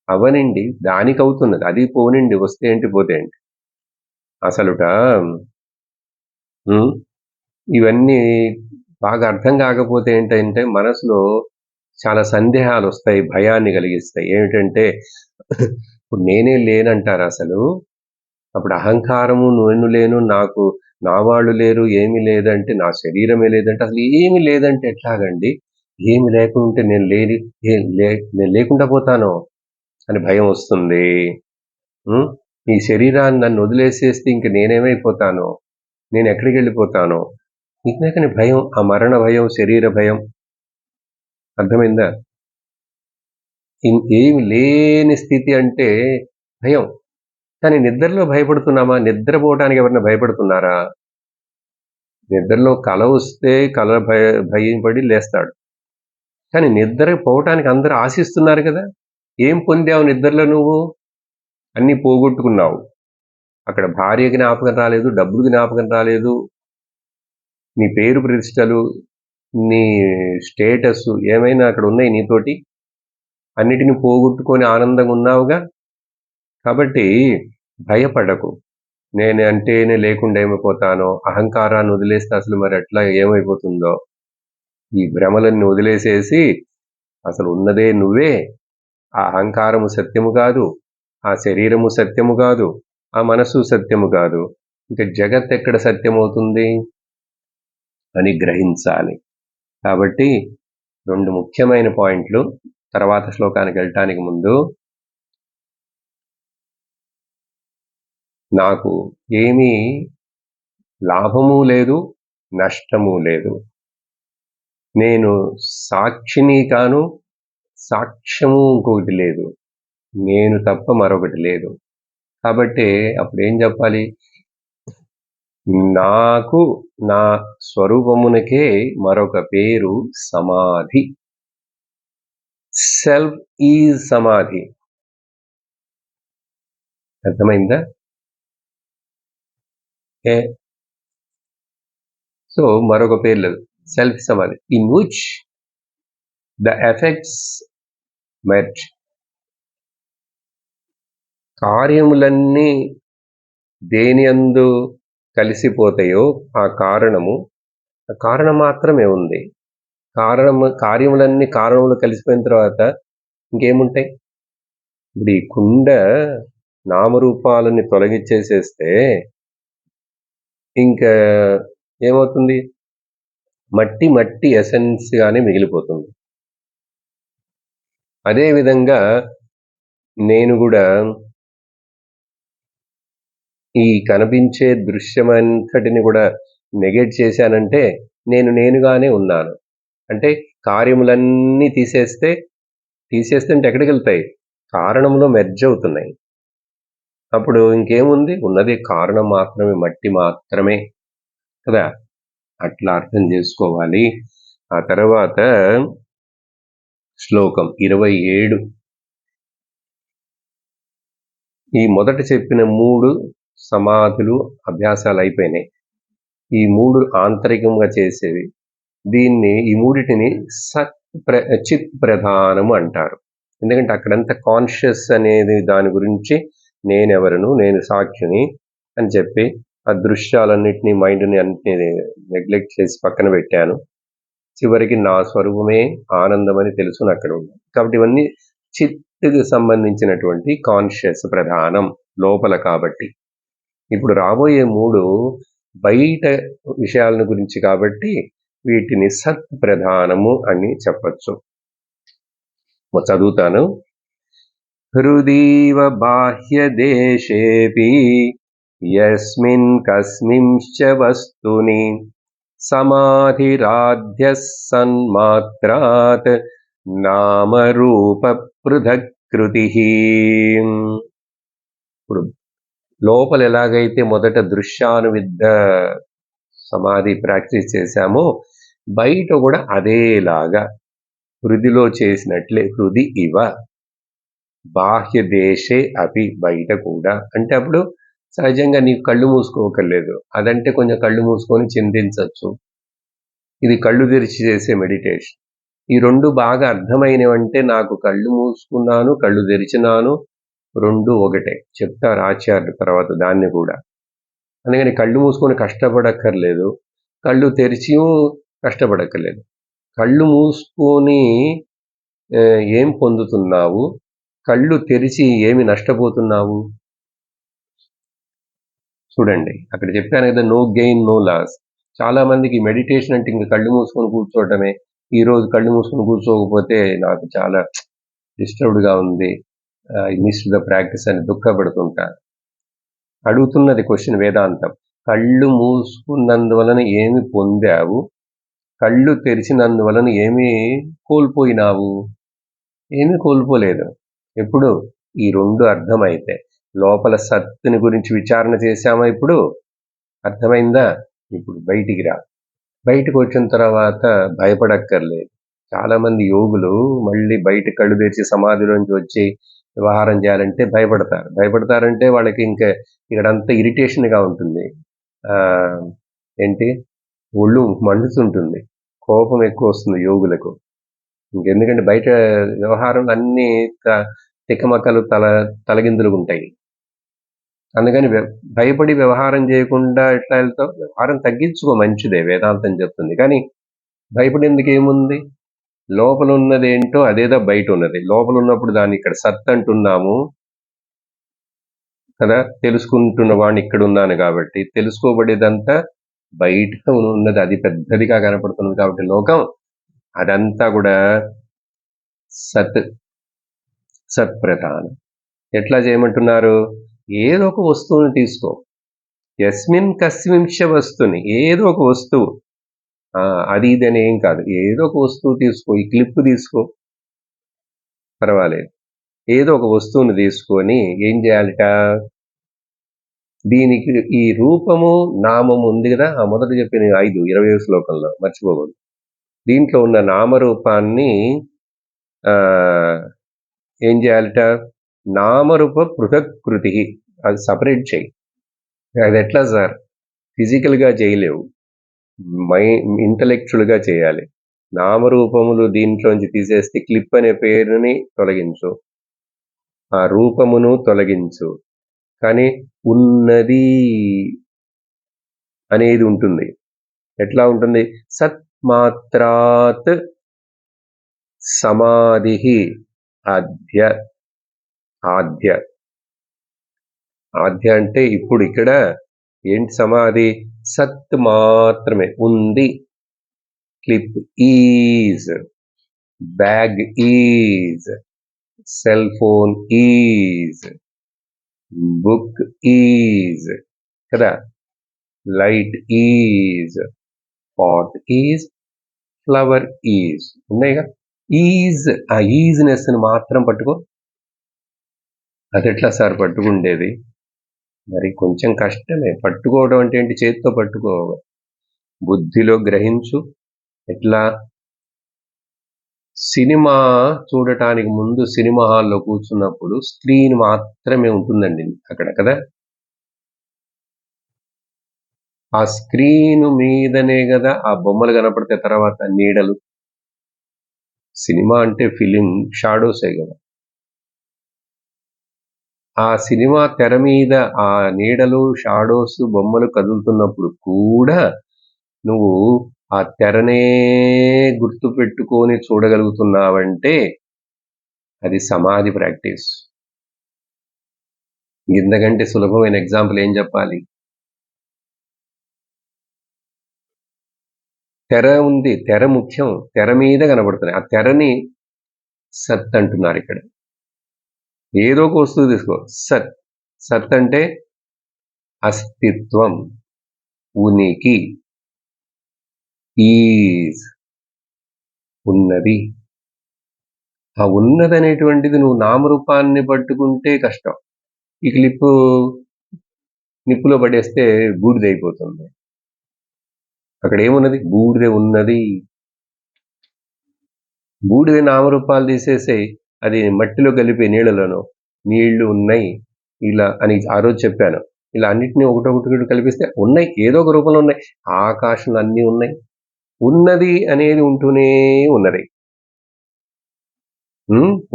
అవనండి, దానికి అవుతున్నది. అది పోనండి, వస్తే ఏంటి పోతే ఏంటి. అసలుట ఇవన్నీ బాగా అర్థం కాకపోతే ఏంటంటే మనసులో చాలా సందేహాలు వస్తాయి, భయాన్ని కలిగిస్తాయి. ఏమిటంటే ఇప్పుడు నేనే లేనంటారు అసలు. అప్పుడు అహంకారము, నేను లేను, నాకు నా వాళ్ళు లేరు, ఏమి లేదంటే నా శరీరమే లేదంటే అసలు ఏమి లేదంటే ఎట్లాగండి? ఏమి లేకుంటే నేను లేకుండా పోతాను అని భయం వస్తుంది. ఈ శరీరాన్ని నన్ను వదిలేసేస్తే ఇంక నేనేమైపోతాను, నేను ఎక్కడికి వెళ్ళిపోతాను, ఇంకని భయం. ఆ మరణ భయం, శరీర భయం. అర్థమైందా? ఏమి లేని స్థితి అంటే భయం. కానీ నిద్రలో భయపడుతున్నామా? నిద్రపోవటానికి ఎవరైనా భయపడుతున్నారా? నిద్రలో కల వస్తే భయపడి లేస్తాడు. కానీ నిద్ర పోవటానికి అందరూ ఆశిస్తున్నారు కదా. ఏం పొందావు నిద్రలో? నువ్వు అన్నీ పోగొట్టుకున్నావు. అక్కడ భార్య జ్ఞాపకం రాలేదు, డబ్బులు జ్ఞాపకం రాలేదు, నీ పేరు ప్రతిష్టలు, నీ స్టేటస్ ఏమైనా అక్కడ ఉన్నాయి నీతోటి? అన్నిటిని పోగొట్టుకొని ఆనందంగా ఉన్నావుగా. కాబట్టి భయపడకు. నేను అంటేనే లేకుండా ఏమైపోతానో, అహంకారాన్ని వదిలేస్తే అసలు మరి ఎట్లా ఏమైపోతుందో, ఈ భ్రమలన్నీ వదిలేసేసి అసలు ఉన్నదే నువ్వే. ఆ అహంకారము సత్యము కాదు, ఆ శరీరము సత్యము కాదు, ఆ మనసు సత్యము కాదు. ఇంకా జగత్ ఎక్కడ సత్యమవుతుంది అని గ్రహించాలి. కాబట్టి 2 ముఖ్యమైన పాయింట్లు. తర్వాత శ్లోకానికి వెళ్ళటానికి ముందు, నాకు ఏమీ లాభము లేదు, నష్టము లేదు. నేను సాక్షిని కాను, సాక్ష్యము ఇంకొకటి లేదు. నేను తప్ప మరొకటి లేదు. కాబట్టి అప్పుడు ఏం చెప్పాలి? నాకు నా స్వరూపమునకే మరొక పేరు సమాధి. సెల్ఫ్ ఈజ్ సమాధి. అర్థమైందా? సో మరొక పేరు లేదు, సెల్ఫ్ సమాధి. ఇన్ విచ్ ద ఎఫెక్ట్స్ మెట్. కార్యములన్నీ దేని యందు కలిసిపోతాయో ఆ కారణం మాత్రమే ఉంది. కార్యములన్నీ కారణములు కలిసిపోయిన తర్వాత ఇంకేముంటాయి? ఇప్పుడు ఈ కుండ నామరూపాలని తొలగించేసేస్తే ఇంకా ఏమవుతుంది? మట్టి ఎసెన్స్ గానే మిగిలిపోతుంది. అదే విధంగా నేను కూడా ఈ కనిపించే దృశ్యమంతటిని కూడా నెగెట్ చేశానంటే నేనుగానే ఉన్నాను. అంటే కార్యములన్నీ తీసేస్తే అంటే ఎక్కడికి వెళ్తాయి? కారణంలో మెర్జ్ అవుతున్నాయి. అప్పుడు ఇంకేముంది? ఉన్నది కారణం మాత్రమే, మట్టి మాత్రమే కదా! అట్లా అర్థం చేసుకోవాలి. ఆ తర్వాత శ్లోకం 27. ఈ మొదట చెప్పిన 3 సమాధులు అభ్యాసాలు అయిపోయినాయి. ఈ 3 ఆంతరికంగా చేసేవి. ఈ మూడిటిని చిత్ ప్రధానము అంటారు. ఎందుకంటే అక్కడంతా కాన్షియస్ అనేది దాని గురించి నేనెవరను, నేను సాక్షిని అని చెప్పి ఆ దృశ్యాలన్నింటినీ, మైండ్ని అన్నిటినీ నెగ్లెక్ట్ చేసి పక్కన పెట్టాను. చివరికి నా స్వరూపమే ఆనందమని తెలుసుని అక్కడ ఉంది. కాబట్టి ఇవన్నీ చిత్తుకు సంబంధించినటువంటి కాన్షియస్ ప్రధానం లోపల. కాబట్టి ఇప్పుడు రాబోయే 3 బయట విషయాలను గురించి కాబట్టి వీటిని సత్ ప్రధానము అని చెప్పచ్చు. చదువుతాను. హృదీవ బాహ్య దేశేపి యస్మిన్ కస్మింశ్చ వస్తుని సమాధిరాధ్య సన్మాత్రాత్ నామరూప పృథక్కృతి. ఇప్పుడు లోపల ఎలాగైతే మొదట దృశ్యానువిద్ధ సమాధి ప్రాక్టీస్ చేశామో బయట కూడా అదేలాగా హృదిలో చేసినట్లే హృది ఇవ బాహ్య దేశే అపి బయట కూడా. అంటే అప్పుడు సహజంగా నీకు కళ్ళు మూసుకోకర్లేదు. అదంటే కొంచెం కళ్ళు మూసుకొని చింతించవచ్చు. ఇది కళ్ళు తెరిచి చేసే మెడిటేషన్. ఈ 2 బాగా అర్థమైనవంటే నాకు కళ్ళు మూసుకున్నాను, కళ్ళు తెరిచినాను, 2 ఒకటే చెప్తారు ఆచార్యులు తర్వాత దాన్ని కూడా. అందుకని కళ్ళు మూసుకొని కష్టపడక్కర్లేదు, కళ్ళు తెరిచి కష్టపడక్కర్లేదు. కళ్ళు మూసుకొని ఏం పొందుతున్నావు, కళ్ళు తెరిచి ఏమి నష్టపోతున్నావు? చూడండి, అక్కడ చెప్పాను కదా, నో గెయిన్ నో లాస్. చాలా మందికి మెడిటేషన్ అంటే ఇంక కళ్ళు మూసుకొని కూర్చోవటమే. ఈరోజు కళ్ళు మూసుకొని కూర్చోకపోతే నాకు చాలా డిస్టర్బ్డ్గా ఉంది, మిస్ ద ప్రాక్టీస్ అని దుఃఖపడుతుంటారు. అడుగుతున్నది క్వశ్చన్ వేదాంతం. కళ్ళు మూసుకున్నందువలన ఏమి పొందావు, కళ్ళు తెరిచినందువలన ఏమి కోల్పోయినావు? ఏమీ కోల్పోలేదు. ఎప్పుడు ఈ 2 అర్థమైతే లోపల సత్తుని గురించి విచారణ చేశామా? ఇప్పుడు అర్థమైందా? ఇప్పుడు బయటికి రా. బయటకు వచ్చిన తర్వాత భయపడక్కర్లేదు. చాలామంది యోగులు మళ్ళీ బయట కళ్ళు తెరిచి సమాధిలోంచి వచ్చి వ్యవహారం చేయాలంటే భయపడతారంటే వాళ్ళకి ఇంకా ఇక్కడంతా ఇరిటేషన్గా ఉంటుంది. ఏంటి, ఒళ్ళు మండుతుంటుంది, కోపం ఎక్కువ వస్తుంది యోగులకు. ఇంకెందుకంటే బయట వ్యవహారం అన్నీ తికమకలు తలగిందులుగా ఉంటాయి. అందుకని భయపడి వ్యవహారం చేయకుండా ఎట్లా వెళ్తావు? వ్యవహారం తగ్గించుకో, మంచిదే, వేదాంతం చెప్తుంది. కానీ భయపడేందుకు ఏముంది? లోపల ఉన్నది ఏంటో అదేదో బయట ఉన్నది. లోపల ఉన్నప్పుడు దాన్ని ఇక్కడ సత్ అంటున్నాము కదా, తెలుసుకుంటున్న వాడిని ఇక్కడ ఉన్నాను కాబట్టి. తెలుసుకోబడేదంతా బయట ఉన్నది, అది పెద్దదిగా కనపడుతున్నది కాబట్టి లోకం అదంతా కూడా సత్ ప్రధానం. ఎట్లా చేయమంటున్నారు? ఏదో ఒక వస్తువుని తీసుకో. యస్మిన్ కస్మింశ వస్తుని, ఏదో ఒక వస్తువు, అది ఇది అని ఏం కాదు, ఏదో ఒక వస్తువు తీసుకో. ఈ క్లిప్ తీసుకో, పర్వాలేదు. ఏదో ఒక వస్తువుని తీసుకొని ఏం చేయాలిట? దీనికి ఈ రూపము నామము ఉంది కదా, ఆ మొదట చెప్పిన 5-20 శ్లోకంలో మర్చిపోకూడదు. దీంట్లో ఉన్న నామరూపాన్ని ఏం చేయాలిట? నామరూప పృథక్కృతి, అది సపరేట్ చేయి. అది ఎట్లా సార్? ఫిజికల్గా చేయలేవు, ఇంటలెక్చువల్గా చేయాలి. నామరూపములు దీంట్లోంచి తీసేస్తే క్లిప్ అనే పేరుని తొలగించు, ఆ రూపమును తొలగించు, కానీ ఉన్నది అనేది ఉంటుంది. ఎట్లా ఉంటుంది? సత్మాత్రాత్ సమాధి ఆద్య. ఆద్య అంటే ఇప్పుడు ఇక్కడ ఏంటి సమాధి? సత్ మాత్రమే ఉంది. Clip is, bag is, cell phone is, book is కదా, light is, pot is, flower is ఉన్నాయిగా. ఈజ్, ఆ ఈజ్నెస్ ని మాత్రం పట్టుకో. అది ఎట్లా సార్ పట్టుకుండేది? మరి కొంచెం కష్టమే. పట్టుకోవడం అంటే ఏంటి? చేతితో పట్టుకో, బుద్ధిలో గ్రహించు. ఎట్లా? సినిమా చూడటానికి ముందు సినిమా హాల్లో కూర్చున్నప్పుడు స్క్రీన్ మాత్రమే ఉంటుందండి అక్కడ కదా. ఆ స్క్రీన్ మీదనే కదా ఆ బొమ్మలు కనపడితే తర్వాత నీడలు. సినిమా అంటే ఫిలిం షాడోసే కదా. ఆ సినిమా తెర మీద ఆ నీడలు, షాడోస్, బొమ్మలు కదులుతున్నప్పుడు కూడా నువ్వు ఆ తెరనే గుర్తు పెట్టుకొని చూడగలుగుతున్నావంటే అది సమాధి ప్రాక్టీస్. ఇంతకంటే సులభమైన ఎగ్జాంపుల్ ఏం చెప్పాలి? తెర ఉంది, తెర ముఖ్యం, తెర మీద కనబడుతున్నాయి. ఆ తెరని సత్ అంటున్నారు ఇక్కడ. ఏదో ఒక వస్తువు తీసుకో, సత్. సత్ అంటే అస్తిత్వం, ఉనికి, ఈజ్, ఉన్నది. ఆ ఉన్నది అనేటువంటిది నువ్వు నామరూపాన్ని పట్టుకుంటే కష్టం. ఈ క్లిప్పు నిప్పులో పడేస్తే బూడిదైపోతుంది. అక్కడ ఏమున్నది? బూడిద ఉన్నది. బూడిద నామరూపాలు తీసేసేయి, అది మట్టిలో కలిపే నీళ్ళలోనో నీళ్లు ఉన్నాయి ఇలా అని ఆ రోజు చెప్పాను. ఇలా అన్నిటినీ ఒకటొకటి కలిపిస్తే ఉన్నాయి, ఏదో ఒక రూపంలో ఉన్నాయి. ఆకాశంలో అన్నీ ఉన్నాయి. ఉన్నది అనేది ఉంటూనే ఉన్నది.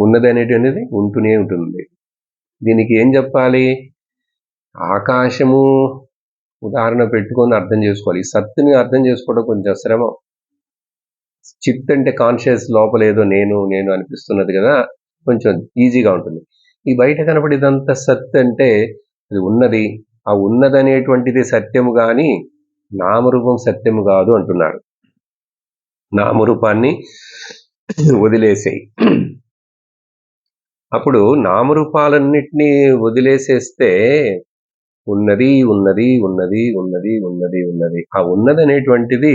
ఉన్నది అనేది ఉంటూనే ఉంటుంది. దీనికి ఏం చెప్పాలి? ఆకాశము ఉదాహరణ పెట్టుకొని అర్థం చేసుకోవాలి. ఈ సత్తుని అర్థం చేసుకోవడం కొంచెం శ్రమ. చిత్ అంటే కాన్షియస్, లోపల ఏదో నేను నేను అనిపిస్తున్నది కదా, కొంచెం ఈజీగా ఉంటుంది. ఈ బయట కనపడేదంతా సత్ అంటే అది ఉన్నది. ఆ ఉన్నది అనేటువంటిది సత్యము కానీ నామరూపం సత్యము కాదు అంటున్నారు. నామరూపాన్ని వదిలేసేయి. అప్పుడు నామరూపాలన్నిటినీ వదిలేసేస్తే ఉన్నది ఉన్నది ఉన్నది ఉన్నది ఉన్నది ఉన్నది. ఆ ఉన్నది అనేటువంటిది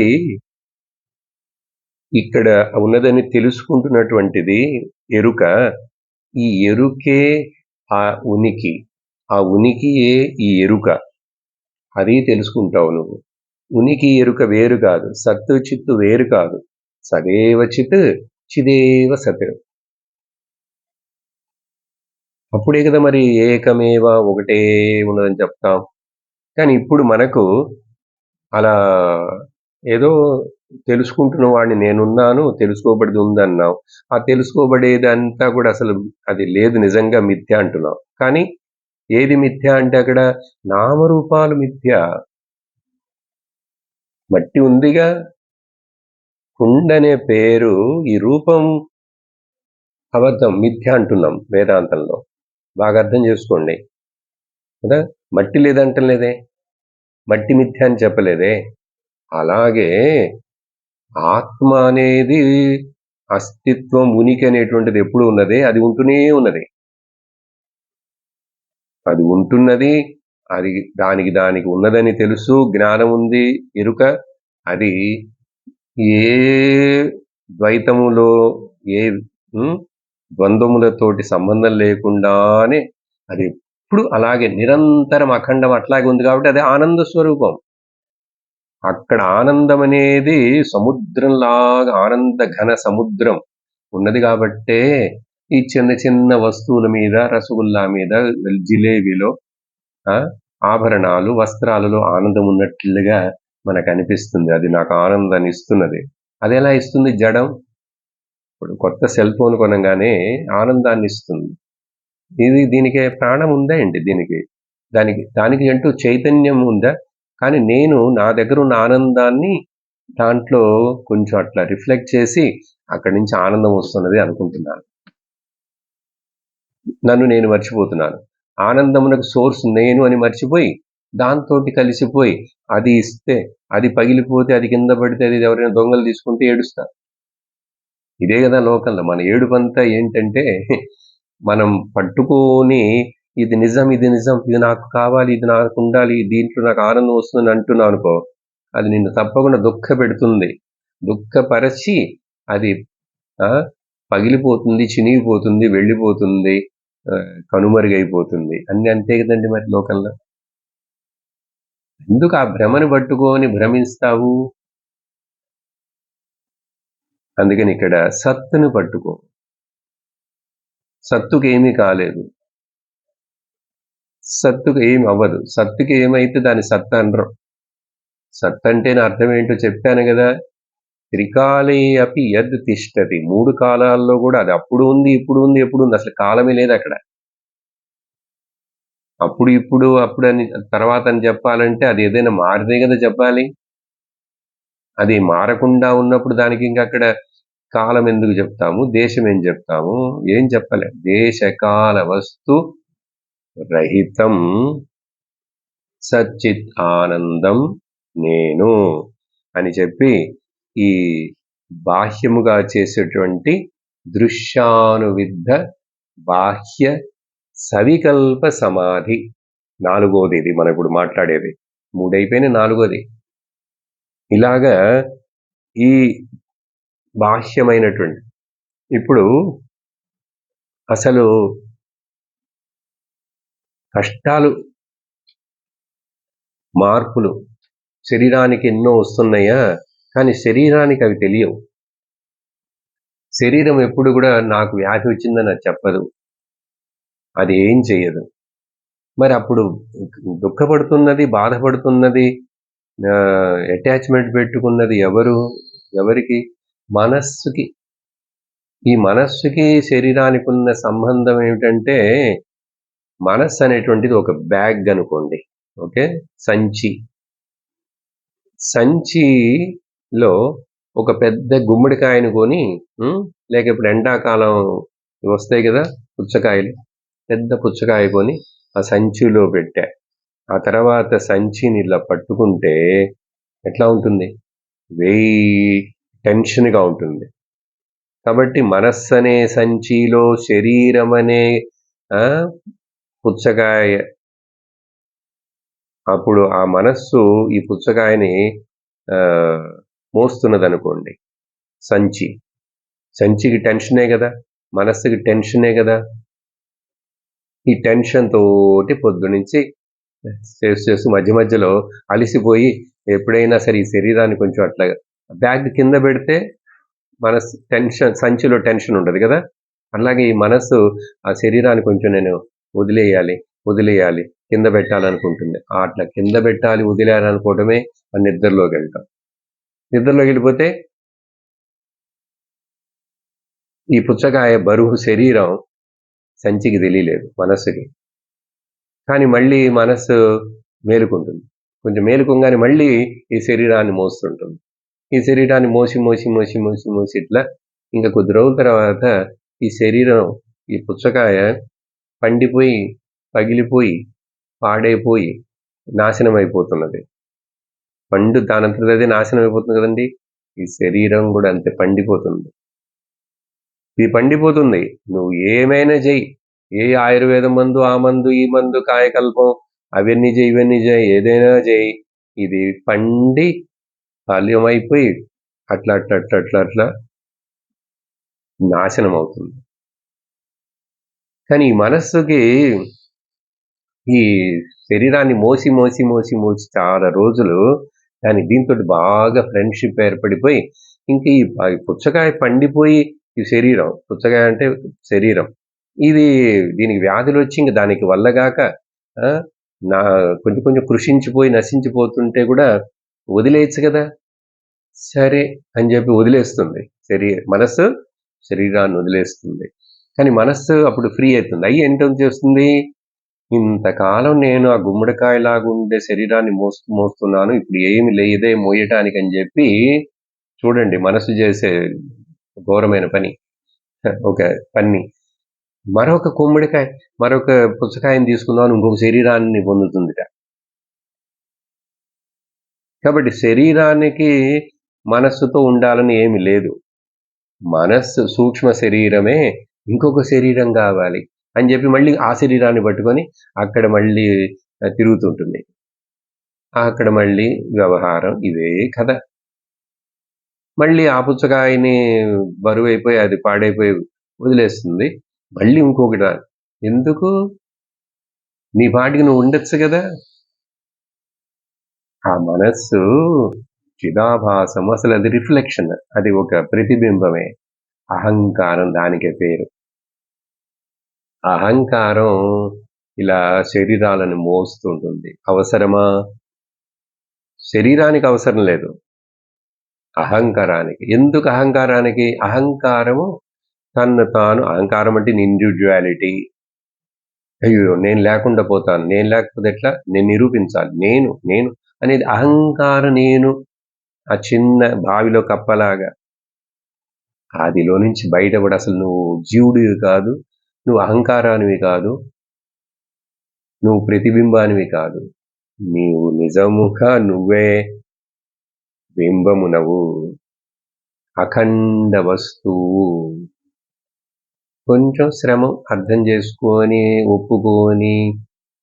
ఇక్కడ ఉన్నదని తెలుసుకుంటున్నటువంటిది ఎరుక. ఈ ఎరుకే ఆ ఉనికి, ఆ ఉనికియే ఈ ఎరుక. అది తెలుసుకుంటావు నువ్వు. ఉనికి ఎరుక వేరు కాదు, సత్తు చిత్తు వేరు కాదు. సదేవ చిత్ చిదేవ సత్. అప్పుడే కదా మరి ఏకమేవ, ఒకటే ఉన్నదని చెప్తాం. కానీ ఇప్పుడు మనకు అలా ఏదో తెలుసుకుంటున్న వాడిని నేనున్నాను, తెలుసుకోబడేది ఉందన్నావు. ఆ తెలుసుకోబడేది అంతా కూడా అసలు అది లేదు, నిజంగా మిథ్య అంటున్నావు. కానీ ఏది మిథ్య అంటే అక్కడ నామరూపాలు మిథ్య. మట్టి ఉందిగా, కుండనే పేరు, ఈ రూపం అబద్ధం, మిథ్య అంటున్నాం వేదాంతంలో. బాగా అర్థం చేసుకోండి కదా. మట్టి లేదంటలేదే, మట్టి మిథ్య అని చెప్పలేదే. అలాగే ఆత్మ అనేది అస్తిత్వం, ఉనికి అనేటువంటిది ఎప్పుడు ఉన్నది, అది ఉంటూనే ఉన్నది. అది ఉంటున్నది, అది దానికి ఉన్నదని తెలుసు, జ్ఞానం ఉంది, ఎరుక. అది ఏ ద్వైతములో ఏ ద్వంద్వములతోటి సంబంధం లేకుండానే అది ఎప్పుడు అలాగే నిరంతరం అఖండం అట్లాగే ఉంది. కాబట్టి అది ఆనంద స్వరూపం. అక్కడ ఆనందం అనేది సముద్రంలాగా, ఆనంద ఘన సముద్రం ఉన్నది. కాబట్టే ఈ చిన్న చిన్న వస్తువుల మీద, రసగుల్లా మీద, జిలేబీలో, ఆభరణాలు, వస్త్రాలలో ఆనందం ఉన్నట్లుగా మనకు అనిపిస్తుంది. అది నాకు ఆనందాన్ని ఇస్తున్నది. అది ఎలా ఇస్తుంది? జడం. ఇప్పుడు కొత్త సెల్ ఫోన్ కొనగానే ఆనందాన్ని ఇస్తుంది. దీనికి ప్రాణం ఉందా ఏంటి? దానికి అంటూ చైతన్యం ఉందా? కానీ నేను నా దగ్గర ఉన్న ఆనందాన్ని దాంట్లో కొంచెం అట్లా రిఫ్లెక్ట్ చేసి అక్కడి నుంచి ఆనందం వస్తున్నది అనుకుంటున్నాను. నన్ను నేను మర్చిపోతున్నాను. ఆనందమునకు సోర్స్ నేను అని మర్చిపోయి దాంతోటి కలిసిపోయి అది ఇస్తే అది పగిలిపోతే అది కింద పడితే అది ఎవరైనా దొంగలు తీసుకుంటే ఏడుస్తా. ఇదే కదా లోకంలో మన ఏడుపంతా ఏంటంటే మనం పట్టుకొని ఇది నిజం ఇది నిజం ఇది నాకు కావాలి ఇది నాకు ఉండాలి దీంట్లో నాకు ఆనందం వస్తుంది అంటున్నావు అనుకో, అది నిన్ను తప్పకుండా దుఃఖపెడుతుంది. దుఃఖపరచి అది పగిలిపోతుంది, చినిగిపోతుంది, వెళ్ళిపోతుంది, కనుమరుగైపోతుంది. అన్ని అంతే కదండి మరి లోకంలో. ఎందుకు ఆ భ్రమను పట్టుకొని భ్రమిస్తావు? అందుకని ఇక్కడ సత్తును పట్టుకో. సత్తుకి ఏమీ కాలేదు, సత్తుకు ఏమి అవ్వదు. సత్తుకి ఏమైతే దాని సత్తు అనరు. సత్ అంటే నా అర్థం ఏంటో చెప్పాను కదా. త్రికాలే అపి యద్ తిష్టతి, 3 కాలాల్లో కూడా అది అప్పుడు ఉంది ఇప్పుడు ఉంది ఎప్పుడు ఉంది, అసలు కాలమే లేదు అక్కడ. అప్పుడు ఇప్పుడు అప్పుడు అని తర్వాత అని చెప్పాలంటే అది ఏదైనా మారితే కదా చెప్పాలి. అది మారకుండా ఉన్నప్పుడు దానికి ఇంకా అక్కడ కాలం ఎందుకు చెప్తాము, దేశం ఏం చెప్తాము, ఏం చెప్పలే. దేశకాల వస్తు రహితం సచ్చిత్ ఆనందం నేను అని చెప్పి ఈ బాహ్యముగా చేసేటువంటి దృశ్యానువిద్ధ బాహ్య సవికల్ప సమాధి, 4వది ఇది మనం ఇప్పుడు మాట్లాడేది. 3 అయిపోయిన 4వది. ఇలాగా ఈ బాహ్యమైనటువంటి ఇప్పుడు అసలు కష్టాలు మార్పులు శరీరానికి ఎన్నో వస్తున్నాయా, కానీ శరీరానికి అవి తెలియవు. శరీరం ఎప్పుడు కూడా నాకు వ్యాధి వచ్చిందని అది చెప్పదు, అది ఏం చెయ్యదు. మరి అప్పుడు దుఃఖపడుతున్నది, బాధపడుతున్నది, అటాచ్మెంట్ పెట్టుకున్నది ఎవరికి? మనస్సుకి. ఈ మనస్సుకి శరీరానికి ఉన్న సంబంధం ఏమిటంటే, మనస్సు అనేటువంటిది ఒక బ్యాగ్ అనుకోండి, ఓకే, సంచిలో ఒక పెద్ద గుమ్మడికాయను కొని, లేక ఇప్పుడు ఎండాకాలం వస్తాయి కదా పుచ్చకాయలు, పెద్ద పుచ్చకాయ కొని ఆ సంచిలో పెట్టా. ఆ తర్వాత సంచిని ఇలా పట్టుకుంటే ఎట్లా ఉంటుంది? టెన్షన్గా ఉంటుంది. కాబట్టి మనస్సు అనే సంచిలో శరీరం అనే పుచ్చకాయ, అప్పుడు ఆ మనస్సు ఈ పుచ్చకాయని మోస్తున్నది అనుకోండి. సంచికి టెన్షనే కదా, మనస్సుకి టెన్షనే కదా. ఈ టెన్షన్ తోటి పొద్దునుంచి చేస్తూ మధ్య మధ్యలో అలిసిపోయి ఎప్పుడైనా సరే ఈ శరీరాన్ని కొంచెం అట్లా బ్యాగ్ కింద పెడితే మనస్సు టెన్షన్, సంచిలో టెన్షన్ ఉండదు కదా. అలాగే ఈ మనస్సు ఆ శరీరాన్ని కొంచెం నేను వదిలేయాలి కింద పెట్టాలనుకుంటుంది. అట్లా కింద పెట్టాలి వదిలేయాలనుకోవడమే ఆ నిద్రలోకి వెళ్తాం. నిద్రలోకి వెళ్ళిపోతే ఈ పుచ్చకాయ బరువు శరీరం సంచికి తెలియలేదు, మనస్సుకి. కానీ మళ్ళీ మనస్సు మేలుకుంటుంది. కొంచెం మేలుకోగానే మళ్ళీ ఈ శరీరాన్ని మోస్తుంటుంది. ఈ శరీరాన్ని మోసి ఇట్లా ఇంకా కొద్ది రోజుల తర్వాత ఈ శరీరం, ఈ పుచ్చకాయ పండిపోయి, పగిలిపోయి, పాడైపోయి నాశనం అయిపోతున్నది. పండు దానంతటదే నాశనం అయిపోతుంది కదండి. ఈ శరీరం కూడా అంతే పండిపోతుంది. ఇది పండిపోతుంది. నువ్వు ఏమైనా చెయ్యి, ఏ ఆయుర్వేద మందు, ఆ మందు, ఈ మందు, కాయకల్పం, అవన్నీ చెయ్యి, ఇవన్నీ చెయ్యి, ఏదైనా చెయ్యి, ఇది పండి ఫల్యమైపోయి అట్లా నాశనం అవుతుంది. కానీ ఈ మనస్సుకి ఈ శరీరాన్ని మోసి చాలా రోజులు దాని దీంతో బాగా ఫ్రెండ్షిప్ ఏర్పడిపోయి ఇంక ఈ పుచ్చకాయ పండిపోయి ఈ శరీరం, పుచ్చకాయ అంటే శరీరం, ఇది దీనికి వ్యాధులు వచ్చి ఇంక దానికి వల్లగాక కొంచెం కృషించిపోయి నశించిపోతుంటే కూడా వదిలేయచ్చు కదా. సరే అని చెప్పి వదిలేస్తుంది మనస్సు, శరీరాన్ని వదిలేస్తుంది. కానీ మనస్సు అప్పుడు ఫ్రీ అవుతుంది. అయ్యి ఏంటో చేస్తుంది, ఇంతకాలం నేను ఆ గుమ్మడికాయలాగుండే శరీరాన్ని మోస్తున్నాను, ఇప్పుడు ఏమి లేదే మోయటానికి అని చెప్పి చూడండి మనస్సు చేసే ఘోరమైన పని. ఒక పని మరొక పుచ్చకాయని తీసుకుందాం ఇంకొక శరీరాన్ని పొందుతుందిట. కాబట్టి శరీరానికి మనస్సుతో ఉండాలని ఏమి లేదు. మనస్సు సూక్ష్మ శరీరమే ఇంకొక శరీరం కావాలి అని చెప్పి మళ్ళీ ఆ శరీరాన్ని పట్టుకొని అక్కడ మళ్ళీ తిరుగుతుంటుంది. అక్కడ మళ్ళీ వ్యవహారం ఇదే కథ. మళ్ళీ ఆ పుచ్చకాయని బరువైపోయి అది పాడైపోయి వదిలేస్తుంది. మళ్ళీ ఇంకొకటి ఎందుకు? నీ పాటికి నువ్వు ఉండొచ్చు కదా. ఆ మనస్సు చిదాభాసము, అసలు అది రిఫ్లెక్షన్, అది ఒక ప్రతిబింబమే. అహంకారం దానికే పేరు. అహంకారం ఇలా శరీరాలను మోస్తుంటుంది. అవసరమా? శరీరానికి అవసరం లేదు, అహంకారానికి. ఎందుకు అహంకారానికి? అహంకారము తన్ను తాను, అహంకారం అంటే ఇండివిజువాలిటీ. అయ్యో నేను లేకుండా పోతాను, నేను లేకపోతే ఎట్లా, నేను నిరూపించాలి, నేను నేను అనేది అహంకార నేను. ఆ చిన్న బావిలో కప్పలాగా ఆదిలో నుంచి బయటపడి అసలు నువ్వు జీవుడివి కాదు, నువ్వు అహంకారానివి కాదు, నువ్వు ప్రతిబింబానివి కాదు, నీవు నిజముగా నువ్వే బింబమునవు, అఖండ వస్తువు. కొంచెం శ్రమ అర్థం చేసుకొని ఒప్పుకొని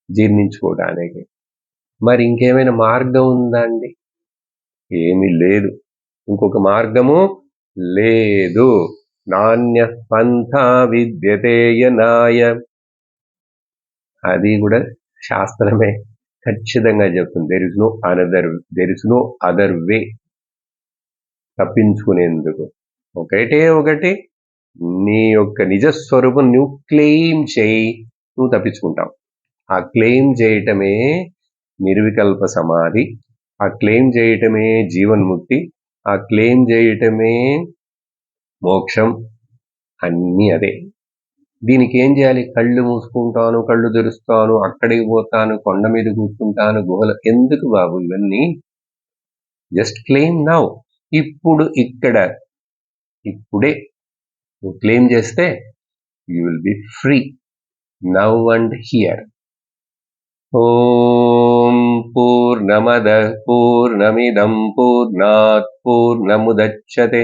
జీర్ణించుకోవడానికి. మరి ఇంకేమైనా మార్గం ఉందా అండి? ఏమీ లేదు, ఇంకొక మార్గము లేదు. నాణ్య పంథా విద్యతే యనాయ, అది కూడా శాస్త్రమే ఖచ్చితంగా చెప్తుంది. There is no other way. తప్పించుకునేందుకు ఒకటి, నీ యొక్క నిజస్వరూపం నువ్వు క్లెయిమ్ చేయి, నువ్వు తప్పించుకుంటావు. ఆ క్లెయిమ్ చేయటమే నిర్వికల్ప సమాధి, ఆ క్లెయిమ్ చేయటమే జీవన్ముక్తి, ఆ క్లెయిమ్ చేయటమే మోక్షం. అన్నీ అదే. దీనికి ఏం చేయాలి? కళ్ళు మూసుకుంటాను, కళ్ళు తెరుస్తాను, అక్కడికి పోతాను, కొండ మీద కూర్చుంటాను, గుహలు ఎందుకు బాబు ఇవన్నీ? Just claim now. ఇప్పుడు ఇక్కడ ఇప్పుడే నువ్వు క్లెయిమ్ చేస్తే you will be free now and here. ఓం పూర్ణమద పూర్ణమిదం పూర్ణాత్ పూర్ణముదచ్యతే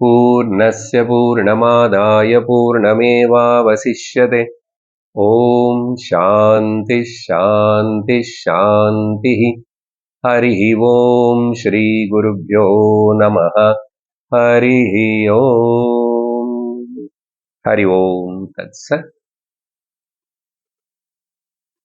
పూర్ణస్య పూర్ణమాదాయ పూర్ణమేవావశిష్యతే. ఓం శాంతి శాంతి శాంతి. హరి ఓం శ్రీ గురుభ్యో నమః. హరి ఓం. హరి ఓం తత్సత్.